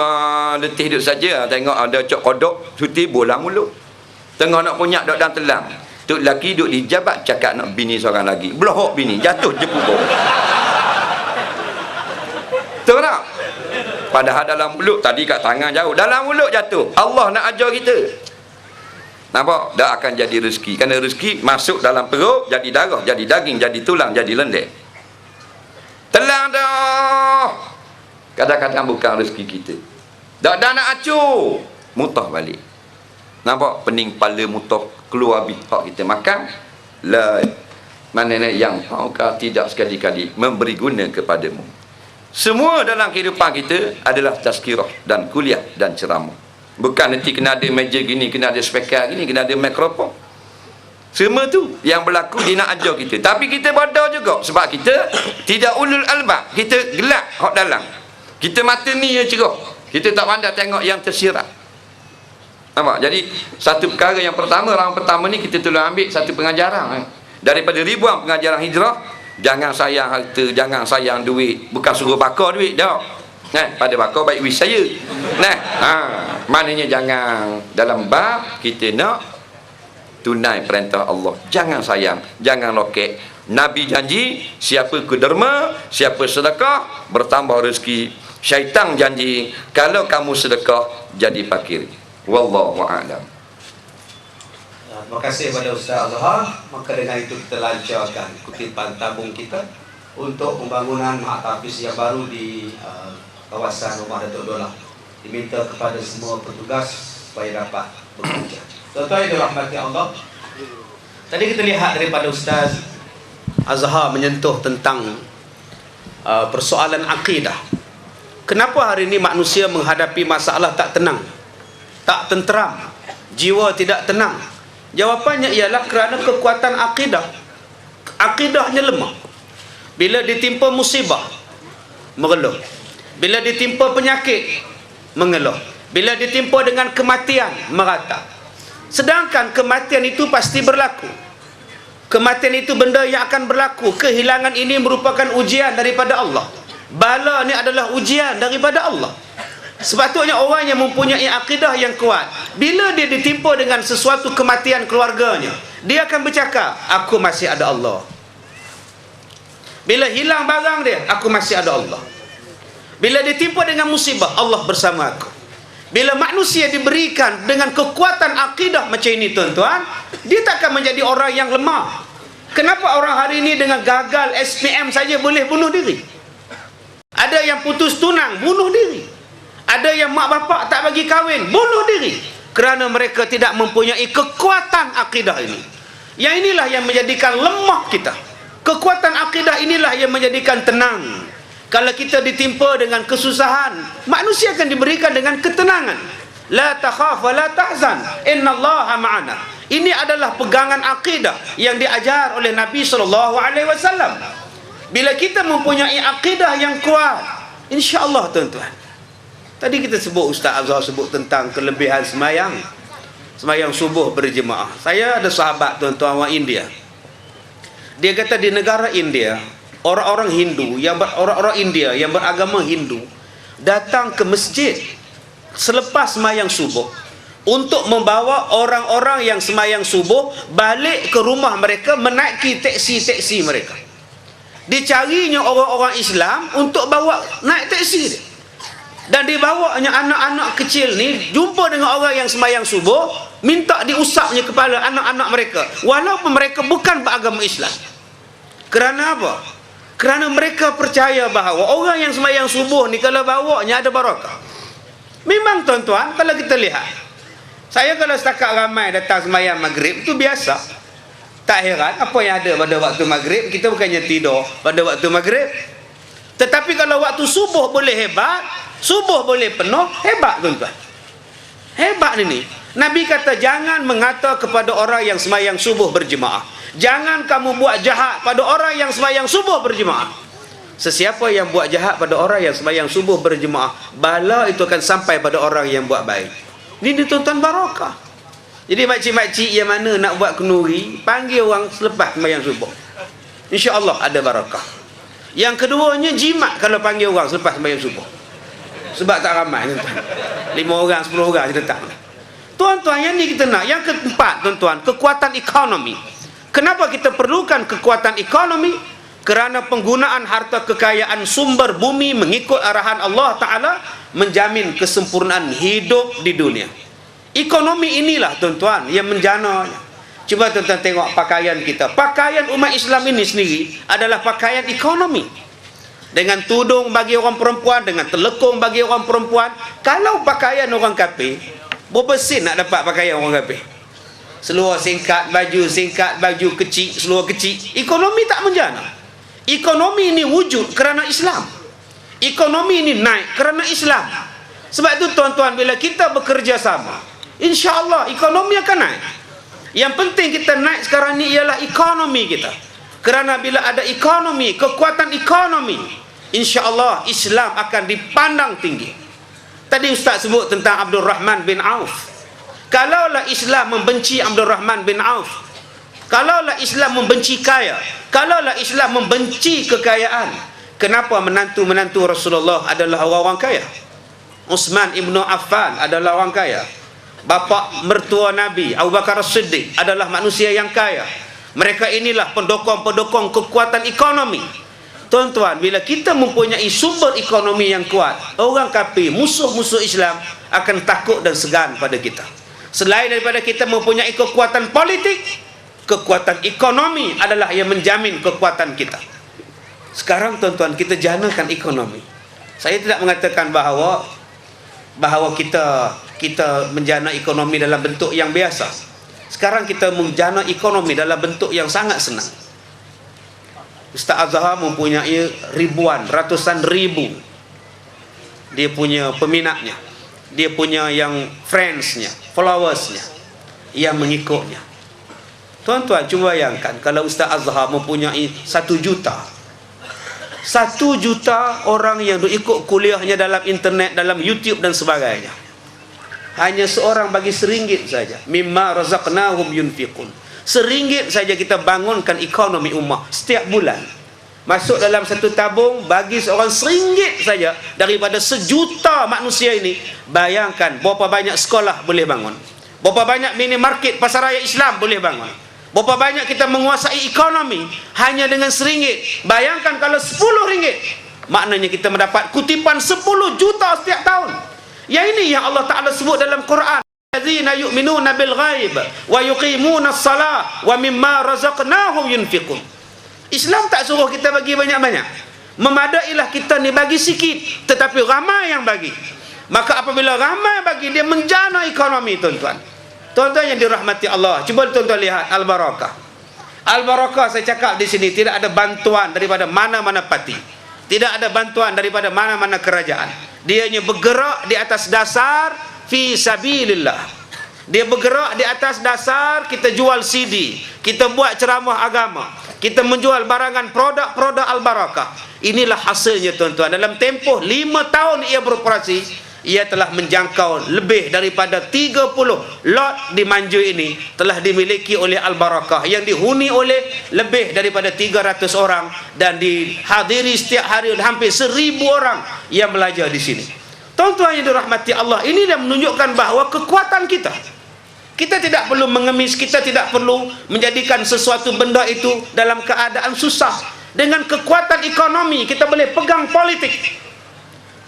letih duduk saja. Tengok ada cok kodok, suti bola mulut. Tengah nak punyak duduk dalam telang. Tuk laki duduk di jabat cakap nak bini seorang lagi. Belohok bini, jatuh je pukul. Tahu tak? Padahal dalam mulut tadi kat tangan jauh, dalam mulut jatuh. Allah nak ajar kita. Nampak? Tak akan jadi rezeki. Kerana rezeki masuk dalam perut, jadi darah, jadi daging, jadi tulang, jadi lendir. Telang dah. Kadang-kadang bukan rezeki kita. Dah nak acur, mutah balik. Nampak? Pening kepala mutah, keluar habis hak kita makan. Mana yang maukah tidak sekali-kali memberi guna kepadamu. Semua dalam kehidupan kita adalah tazkirah dan kuliah dan ceramah. Bukan nanti kena ada meja gini, kena ada speaker gini, kena ada mikrofon. Semua tu yang berlaku dia nak ajar kita. Tapi kita bodoh juga sebab kita tidak ulul albab. Kita gelap hak dalam. Kita mata ni yang cerah. Kita tak pandai tengok yang tersirat. Nampak? Jadi satu perkara yang pertama, orang pertama ni kita tolong ambil satu pengajaran. Daripada ribuan pengajaran hijrah, jangan sayang harta, jangan sayang duit. Bukan suruh bakar duit dah. Pada bakar baik wis saya. Maknanya jangan dalam bab kita nak tunai perintah Allah. Jangan sayang, jangan lokek. Nabi janji siapa kederma, siapa sedekah bertambah rezeki. Syaitan janji kalau kamu sedekah jadi fakir. Wallahu a'lam. Terima kasih kepada Ustaz Azhar. Maka dengan itu kita lancarkan kutipan tabung kita untuk pembangunan Mahatafis yang baru di kawasan Rumah Datuk Dolah. Diminta kepada semua petugas supaya dapat bekerja. Tuan-tuan yang dirahmati Allah, tadi kita lihat daripada Ustaz Azhar menyentuh tentang persoalan akidah. Kenapa hari ini manusia menghadapi masalah tak tenang, tak tenteram, jiwa tidak tenang? Jawapannya ialah kerana kekuatan akidah. Akidahnya lemah. Bila ditimpa musibah, mengeluh. Bila ditimpa penyakit, mengeluh. Bila ditimpa dengan kematian, meratap. Sedangkan kematian itu pasti berlaku. Kematian itu benda yang akan berlaku. Kehilangan ini merupakan ujian daripada Allah. Bala ni adalah ujian daripada Allah. Sepatutnya orang yang mempunyai akidah yang kuat, bila dia ditimpa dengan sesuatu kematian keluarganya, dia akan bercakap, aku masih ada Allah. Bila hilang barang dia, aku masih ada Allah. Bila ditimpa dengan musibah, Allah bersama aku. Bila manusia diberikan dengan kekuatan akidah macam ini, tuan-tuan, dia takkan menjadi orang yang lemah. Kenapa orang hari ini dengan gagal SPM saja boleh bunuh diri? Ada yang putus tunang, bunuh diri. Ada yang mak bapak tak bagi kahwin, bunuh diri. Kerana mereka tidak mempunyai kekuatan akidah ini. Yang inilah yang menjadikan lemah kita. Kekuatan akidah inilah yang menjadikan tenang. Kalau kita ditimpa dengan kesusahan, manusia akan diberikan dengan ketenangan. La takhaf wa la tahzan, innallaha ma'ana. Ini adalah pegangan akidah yang diajar oleh Nabi SAW. Bila kita mempunyai akidah yang kuat, insya-Allah tuan-tuan. Tadi kita sebut, Ustaz Azhar sebut tentang kelebihan semayang. Semayang subuh berjemaah. Saya ada sahabat tuan-tuan orang India. Dia kata di negara India, orang-orang Hindu, orang-orang India yang beragama Hindu datang ke masjid selepas sembahyang subuh untuk membawa orang-orang yang sembahyang subuh balik ke rumah mereka, menaiki teksi-teksi mereka. Dicarinya orang-orang Islam untuk bawa naik teksi dia. Dan dibawanya anak-anak kecil ni jumpa dengan orang yang sembahyang subuh, minta diusapnya kepala anak-anak mereka walaupun mereka bukan beragama Islam. Kerana apa? Kerana mereka percaya bahawa orang yang sembahyang subuh ni kalau bawanya ada barakah. Memang tuan-tuan, kalau kita lihat, saya kalau setakat ramai datang sembahyang maghrib itu biasa. Tak heran apa yang ada pada waktu maghrib, kita bukannya tidur pada waktu maghrib. Tetapi kalau waktu subuh boleh hebat, subuh boleh penuh, hebat tuan-tuan. Hebat ini. Nabi kata jangan mengata kepada orang yang sembahyang subuh berjemaah, jangan kamu buat jahat pada orang yang sembahyang subuh berjemaah. Sesiapa yang buat jahat pada orang yang sembahyang subuh berjemaah, bala itu akan sampai pada orang yang buat baik. Ini tuan-tuan barakah. Jadi makcik-makcik yang mana nak buat kenduri, panggil orang selepas sembahyang subuh, insya-Allah ada barakah. Yang keduanya, jimat kalau panggil orang selepas sembahyang subuh. Sebab tak ramai tuan-tuan, 5 orang, 10 orang je datang. Tuan-tuan, yang ni kita nak. Yang keempat tuan-tuan, kekuatan ekonomi. Kenapa kita perlukan kekuatan ekonomi? Kerana penggunaan harta kekayaan sumber bumi mengikut arahan Allah Ta'ala menjamin kesempurnaan hidup di dunia. Ekonomi inilah tuan-tuan yang menjana. Cuba tuan-tuan tengok pakaian kita. Pakaian umat Islam ini sendiri adalah pakaian ekonomi. Dengan tudung bagi orang perempuan, dengan telekung bagi orang perempuan. Kalau pakaian orang kafir, berapa sen nak dapat pakaian orang kafir? Seluar singkat, baju kecil, seluar kecil. Ekonomi tak menjana. Ekonomi ini wujud kerana Islam. Ekonomi ini naik kerana Islam. Sebab itu tuan-tuan, bila kita bekerja sama, insya-Allah ekonomi akan naik. Yang penting kita naik sekarang ni ialah ekonomi kita. Kerana bila ada ekonomi, kekuatan ekonomi, insya-Allah Islam akan dipandang tinggi. Tadi Ustaz sebut tentang Abdul Rahman bin Auf. Kalaulah Islam membenci Abdul Rahman bin Auf, kalaulah Islam membenci kaya, kalaulah Islam membenci kekayaan, kenapa menantu-menantu Rasulullah adalah orang-orang kaya? Uthman ibn Affan adalah orang kaya. Bapa mertua Nabi Abu Bakar As-Siddiq adalah manusia yang kaya. Mereka inilah pendokong-pendokong kekuatan ekonomi. Tuan-tuan, bila kita mempunyai sumber ekonomi yang kuat, orang kafir, musuh-musuh Islam akan takut dan segan pada kita. Selain daripada kita mempunyai kekuatan politik, kekuatan ekonomi adalah yang menjamin kekuatan kita. Sekarang tuan-tuan, kita janakan ekonomi. Saya tidak mengatakan bahawa kita menjana ekonomi dalam bentuk yang biasa. Sekarang kita menjana ekonomi dalam bentuk yang sangat senang. Ustaz Azhar mempunyai ribuan, ratusan ribu dia punya peminatnya, dia punya yang friendsnya, followersnya, yang mengikutnya. Tuan-tuan, cuba bayangkan kalau Ustaz Azhar mempunyai 1 juta. 1 juta orang yang ikut kuliahnya dalam internet, dalam YouTube dan sebagainya. Hanya seorang bagi RM1 saja. Mimma razaqnahum yunfiqun. RM1 saja kita bangunkan ekonomi ummah setiap bulan. Masuk dalam satu tabung, bagi seorang RM1 saja daripada 1 juta manusia ini. Bayangkan berapa banyak sekolah boleh bangun, berapa banyak minimarket pasaraya Islam boleh bangun, berapa banyak kita menguasai ekonomi hanya dengan RM1. Bayangkan kalau RM10, maknanya kita mendapat kutipan 10 juta setiap tahun. Yang ini yang Allah Ta'ala sebut dalam Quran. Allazina yu'minuna bil ghaib wa yuqimuna as-salah wa mimma razaqnahum yunfiqun. Islam tak suruh kita bagi banyak-banyak. Memadailah kita ni bagi sikit, tetapi ramai yang bagi. Maka apabila ramai bagi, dia menjana ekonomi tuan-tuan. Tuan-tuan yang dirahmati Allah, cuba tuan-tuan lihat Al-Barakah. Al-Barakah, saya cakap di sini, tidak ada bantuan daripada mana-mana parti, tidak ada bantuan daripada mana-mana kerajaan. Dia hanya bergerak di atas dasar fi sabilillah. Dia bergerak di atas dasar kita jual CD, kita buat ceramah agama, kita menjual barangan produk-produk Al-Barakah. Inilah hasilnya tuan-tuan. Dalam tempoh 5 tahun ia beroperasi, ia telah menjangkau lebih daripada 30 lot di Manjui ini telah dimiliki oleh Al-Barakah yang dihuni oleh lebih daripada 300 orang dan dihadiri setiap hari hampir 1000 orang yang belajar di sini. Tuan-tuan yang dirahmati Allah, ini yang menunjukkan bahawa kekuatan kita tidak perlu mengemis, kita tidak perlu menjadikan sesuatu benda itu dalam keadaan susah. Dengan kekuatan ekonomi kita boleh pegang politik.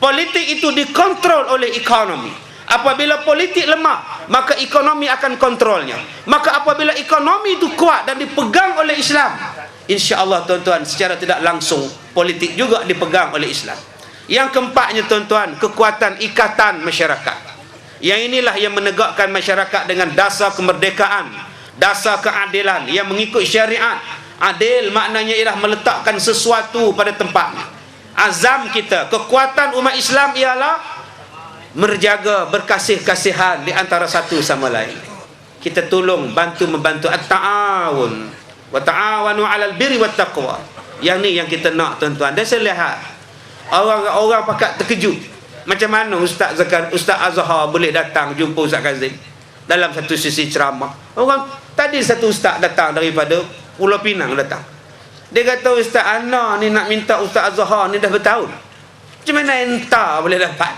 Politik itu dikontrol oleh ekonomi. Apabila politik lemah, maka ekonomi akan kontrolnya. Maka apabila ekonomi itu kuat dan dipegang oleh Islam, insya-Allah tuan-tuan, secara tidak langsung politik juga dipegang oleh Islam. Yang keempatnya tuan-tuan, kekuatan ikatan masyarakat. Yang inilah yang menegakkan masyarakat dengan dasar kemerdekaan, dasar keadilan yang mengikut syariat. Adil maknanya ialah meletakkan sesuatu pada tempatnya. Azam kita, kekuatan umat Islam ialah menjaga berkasih-kasihan di antara satu sama lain. Kita tolong bantu-membantu, at-ta'awun wa ta'awanu 'alal birri wat taqwa. Yang ni yang kita nak tuan-tuan. Dan saya lihat orang-orang pakat terkejut. Macam mana Ustaz Azhar boleh datang jumpa Ustaz Kazim dalam satu sesi ceramah. Orang tadi satu ustaz datang daripada Pulau Pinang datang. Dia kata, Ustaz Ana ni nak minta Ustaz Azhar ni dah bertahun. Macam mana entah boleh dapat?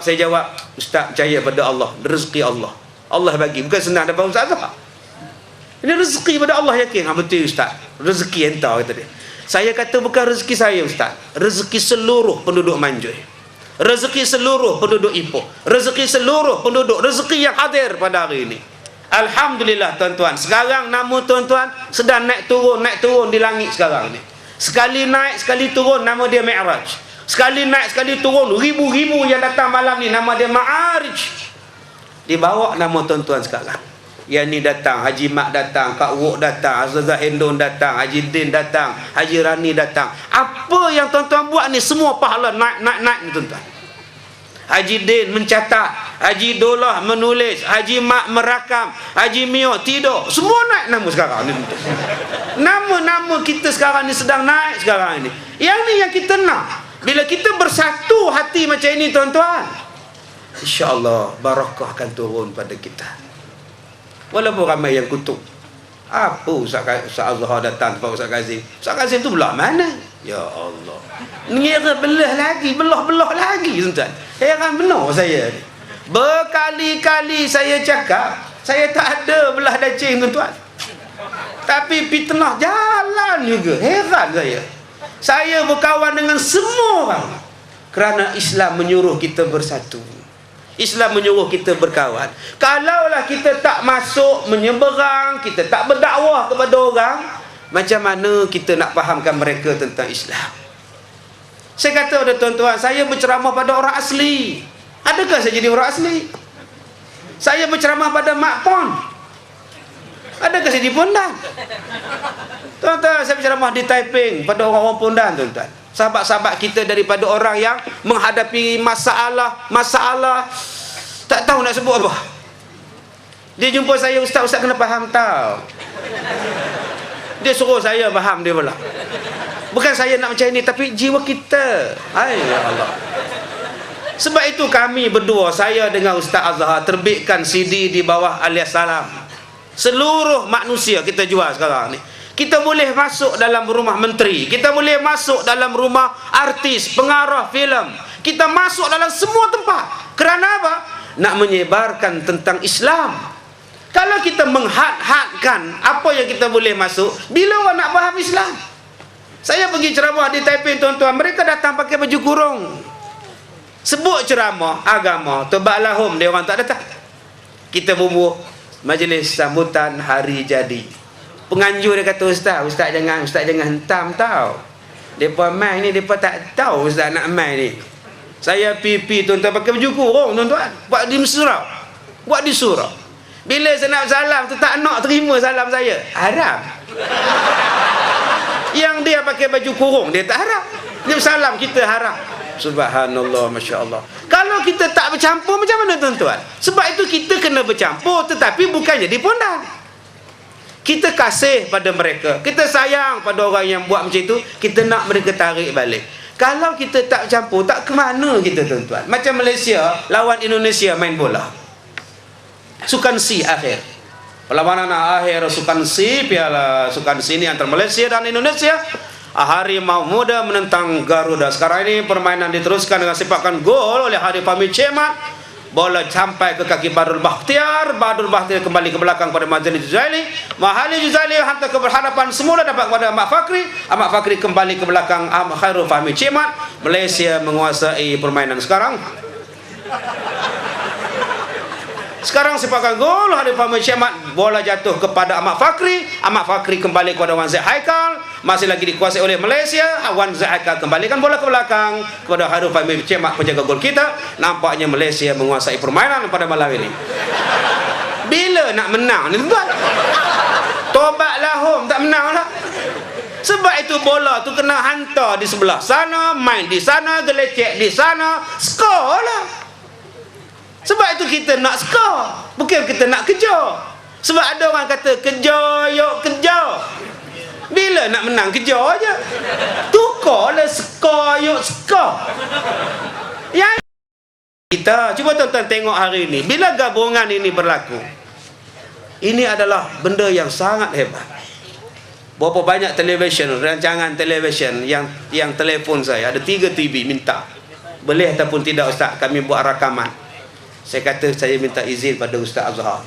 Saya jawab, Ustaz percaya pada Allah, rezeki Allah. Allah bagi, bukan senang dapat Ustaz Azhar. Ini rezeki pada Allah, yakin. Betul Ustaz, rezeki entah, kata dia. Saya kata bukan rezeki saya Ustaz, rezeki seluruh penduduk Manjui, rezeki seluruh penduduk Ipoh, rezeki seluruh penduduk, rezeki yang hadir pada hari ini. Alhamdulillah tuan-tuan, sekarang nama tuan-tuan sedang naik turun di langit sekarang ni. Sekali naik sekali turun, nama dia Mi'raj. Sekali naik sekali turun, ribu-ribu yang datang malam ni, nama dia Ma'arij. Dibawa nama tuan-tuan sekarang. Yang ni datang, Haji Mak datang, Kak Wok datang, Azazah Hendon datang, Haji Din datang, Haji Rani datang. Apa yang tuan-tuan buat ni semua pahala naik ni tuan-tuan. Haji Din mencatat, Haji Dolah menulis, Haji Mak merakam, Haji Mio tidur. Semua naik nama sekarang ni. Nama-nama kita sekarang ni sedang naik sekarang ni. Yang ni yang kita nak. Bila kita bersatu hati macam ini tuan-tuan, insya-Allah barakah akan turun pada kita. Walaupun ramai yang kutuk. Apa Ustaz Azhar datang tempat Ustaz Kazim? Ustaz Kazim tu belah mana? Ya Allah. Ngira belah lagi, belah lagi tuan-tuan. Heran benar saya ni. Berkali-kali saya cakap, saya tak ada belah dacing tuan-tuan. Tapi fitnah jalan juga. Heran saya. Saya berkawan dengan semua orang kerana Islam menyuruh kita bersatu. Islam menyuruh kita berkawan. Kalaulah kita tak masuk menyeberang, kita tak berdakwah kepada orang, macam mana kita nak fahamkan mereka tentang Islam? Saya kata pada tuan-tuan, saya berceramah pada orang asli. Adakah saya jadi orang asli? Saya berceramah pada Mak Pon. Adakah saya di Pondan? Tuan-tuan, saya berceramah di Taiping pada orang-orang Pondan tuan-tuan. Sahabat-sahabat kita daripada orang yang menghadapi masalah tak tahu nak sebut apa. Dia jumpa saya, Ustaz kena faham tau. Dia suruh saya faham dia pula. Bukan saya nak macam ini, tapi jiwa kita. Hai ya Allah. Sebab itu kami berdua, saya dengan Ustaz Azhar, terbitkan CD di bawah Alias Salam. Seluruh manusia kita jual sekarang ni. Kita boleh masuk dalam rumah menteri, kita boleh masuk dalam rumah artis, pengarah filem, kita masuk dalam semua tempat. Kerana apa? Nak menyebarkan tentang Islam. Kalau kita menghad-hadkan apa yang kita boleh masuk, bila orang nak faham Islam? Saya pergi ceramah di Taipei tuan-tuan, mereka datang pakai baju kurung. Sebut ceramah agama, tebak lahum, dia orang tak datang. Kita bubuh majlis sambutan hari jadi. Penganjur dia kata, Ustaz jangan hentam tau. Depa mai ni depa tak tahu Ustaz nak mai ni. Saya pipi tuan-tuan pakai baju kurung tuan-tuan, buat di surau. Buat di surau. Bila saya nak salam tu tak nak terima salam saya. Haram. Yang dia pakai baju kurung dia tak haram. Dia salam kita haram. Subhanallah, masya-Allah. Kalau kita tak bercampur macam mana tuan-tuan? Sebab itu kita kena bercampur, tetapi bukannya di pondan. Kita kasih pada mereka, kita sayang pada orang yang buat macam itu, kita nak mereka tarik balik. Kalau kita tak campur, tak ke mana kita tuan-tuan. Macam Malaysia lawan Indonesia main bola, Sukan C akhir, perlawanan akhir Sukan C, Piala Sukan C ini antara Malaysia dan Indonesia. Harimau Muda menentang Garuda. Sekarang ini permainan diteruskan dengan sepakan gol oleh Harif Hamid Cemat. Bola sampai ke kaki Badrul Bakhtiar. Badrul Bakhtiar kembali ke belakang pada Mahali Juzaili. Mahali Juzaili hantar ke berhadapan semula dapat kepada Ahmad Fakri. Ahmad Fakri kembali ke belakang Harif Hamid Cemat. Malaysia menguasai permainan sekarang. Sekarang sepakan gol Harif Hamid Cemat, bola jatuh kepada Ahmad Fakri. Ahmad Fakri kembali kepada Wan Zaid Haikal, masih lagi dikuasai oleh Malaysia. Wan Zaid Haikal kembalikan bola ke belakang kepada Harif Hamid Cemat, penjaga gol kita. Nampaknya Malaysia menguasai permainan pada malam ini. Bila nak menang ni tuan? Tobatlah home, tak menang lah. Sebab itu bola tu kena hantar di sebelah sana, main di sana, gelecek di sana, skor lah. Sebab itu kita nak skor, bukan kita nak kejar. Sebab ada orang kata kejar, yuk kejar. Bila nak menang kejar aja. Tukarlah skor, yuk skor. Yang kita cuba tuan-tuan tengok hari ini, bila gabungan ini berlaku, ini adalah benda yang sangat hebat. Berapa banyak televisyen, rancangan televisyen yang telefon saya, ada 3 TV minta, boleh ataupun tidak Ustaz kami buat rakaman. Saya kata saya minta izin pada Ustaz Azhar,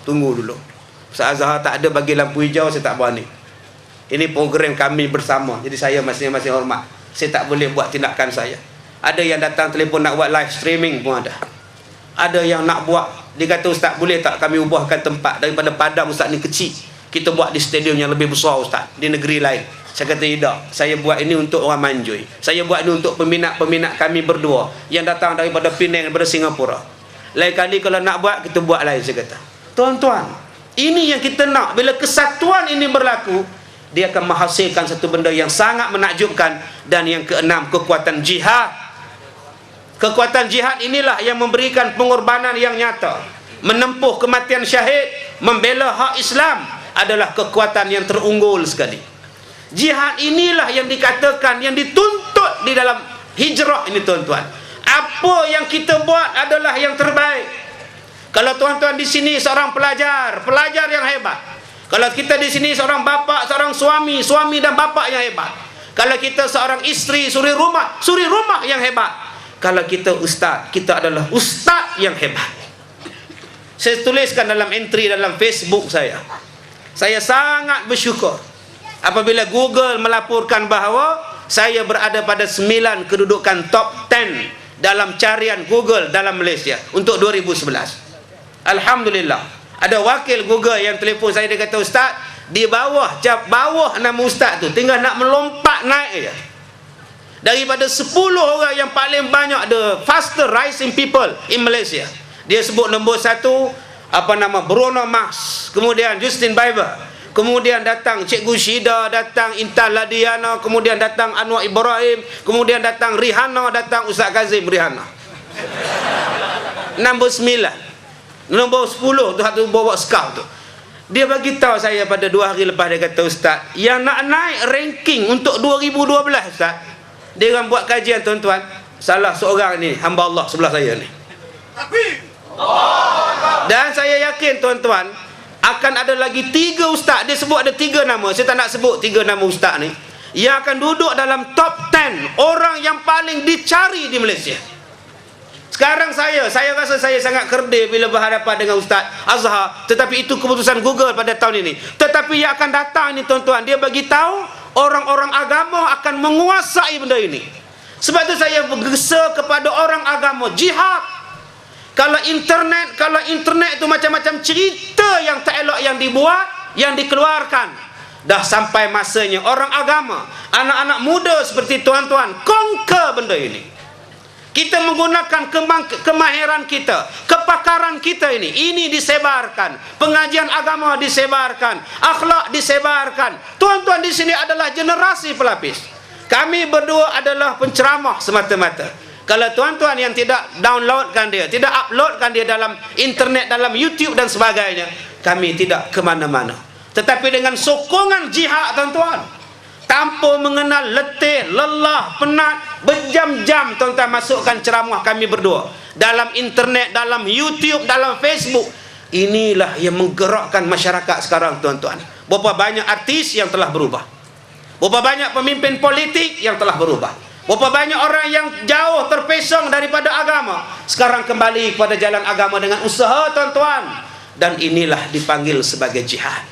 tunggu dulu. Ustaz Azhar tak ada bagi lampu hijau, saya tak berani. Ini program kami bersama, jadi saya masing-masing hormat. Saya tak boleh buat tindakan saya. Ada yang datang telefon nak buat live streaming pun ada. Ada yang nak buat, dia kata Ustaz boleh tak kami ubahkan tempat daripada Padang Ustaz ni kecil, kita buat di stadium yang lebih besar Ustaz, di negeri lain. Saya kata tidak, saya buat ini untuk orang Manjui, saya buat ini untuk peminat-peminat kami berdua yang datang daripada Penang, daripada Singapura. Lain kali kalau nak buat, kita buat lain, saya kata. Tuan-tuan, ini yang kita nak. Bila kesatuan ini berlaku, dia akan menghasilkan satu benda yang sangat menakjubkan. Dan yang keenam, kekuatan jihad. Kekuatan jihad inilah yang memberikan pengorbanan yang nyata. Menempuh kematian syahid, membela hak Islam adalah kekuatan yang terunggul sekali. Jihad inilah yang dikatakan, yang dituntut di dalam hijrah ini tuan-tuan. Apa yang kita buat adalah yang terbaik. Kalau tuan-tuan di sini seorang pelajar yang hebat. Kalau kita di sini seorang bapa, seorang suami dan bapa yang hebat. Kalau kita seorang isteri, suri rumah yang hebat. Kalau kita ustaz, kita adalah ustaz yang hebat. Saya tuliskan dalam entry dalam Facebook saya. Saya sangat bersyukur apabila Google melaporkan bahawa saya berada pada 9 kedudukan top 10 dalam carian Google dalam Malaysia untuk 2011. Alhamdulillah. Ada wakil Google yang telefon saya, dia kata Ustaz, di bawah nama Ustaz tu tinggal nak melompat naik je. Daripada 10 orang yang paling banyak, the faster rising people in Malaysia, dia sebut nombor 1 Bruno Mars, kemudian Justin Bieber, kemudian datang Cikgu Syida, datang Intan Ladiana, kemudian datang Anwar Ibrahim, kemudian datang Rihanna, datang Ustaz Kazim Rihanna. Nombor 9. Nombor 10 tu satu bawa scout tu. Dia bagi tahu saya pada 2 hari lepas, dia kata Ustaz, yang nak naik ranking untuk 2012 Ustaz, dia orang buat kajian tuan-tuan. Salah seorang ni, hamba Allah sebelah saya ni. Dan saya yakin tuan-tuan, akan ada lagi 3 ustaz. Dia sebut ada 3 nama. Saya tak nak sebut 3 nama ustaz ni, yang akan duduk dalam top 10 orang yang paling dicari di Malaysia. Sekarang saya rasa saya sangat kerdil bila berhadapan dengan Ustaz Azhar. Tetapi itu keputusan Google pada tahun ini. Tetapi yang akan datang ni tuan-tuan, dia bagi tahu orang-orang agama akan menguasai benda ini. Sebab itu saya bergesa kepada orang agama, jihad. Kalau internet itu macam-macam cerita yang tak elok yang dibuat, yang dikeluarkan. Dah sampai masanya orang agama, anak-anak muda seperti tuan-tuan, conquer benda ini. Kita menggunakan kemahiran kita, kepakaran kita ini disebarkan. Pengajian agama disebarkan, akhlak disebarkan. Tuan-tuan di sini adalah generasi pelapis. Kami berdua adalah penceramah semata-mata. Kalau tuan-tuan yang tidak downloadkan dia, tidak uploadkan dia dalam internet, dalam YouTube dan sebagainya, kami tidak ke mana-mana. Tetapi dengan sokongan jihad tuan-tuan, tanpa mengenal letih, lelah, penat, berjam-jam tuan-tuan masukkan ceramah kami berdua dalam internet, dalam YouTube, dalam Facebook. Inilah yang menggerakkan masyarakat sekarang tuan-tuan. Berapa banyak artis yang telah berubah, berapa banyak pemimpin politik yang telah berubah, berapa banyak orang yang jauh terpesong daripada agama sekarang kembali kepada jalan agama dengan usaha tuan-tuan. Dan inilah dipanggil sebagai jihad.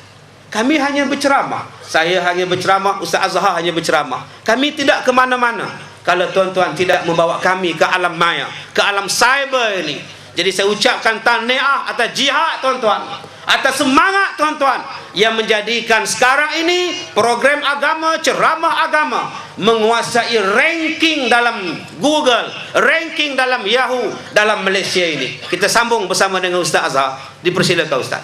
Kami hanya berceramah, saya hanya berceramah, Ustaz Azhar hanya berceramah. Kami tidak ke mana-mana kalau tuan-tuan tidak membawa kami ke alam maya, ke alam cyber ini. Jadi saya ucapkan tahniah atas jihad tuan-tuan, atas semangat tuan-tuan yang menjadikan sekarang ini program agama, ceramah agama menguasai ranking dalam Google, ranking dalam Yahoo dalam Malaysia ini. Kita sambung bersama dengan Ustaz Azhar. Dipersilakan Ustaz.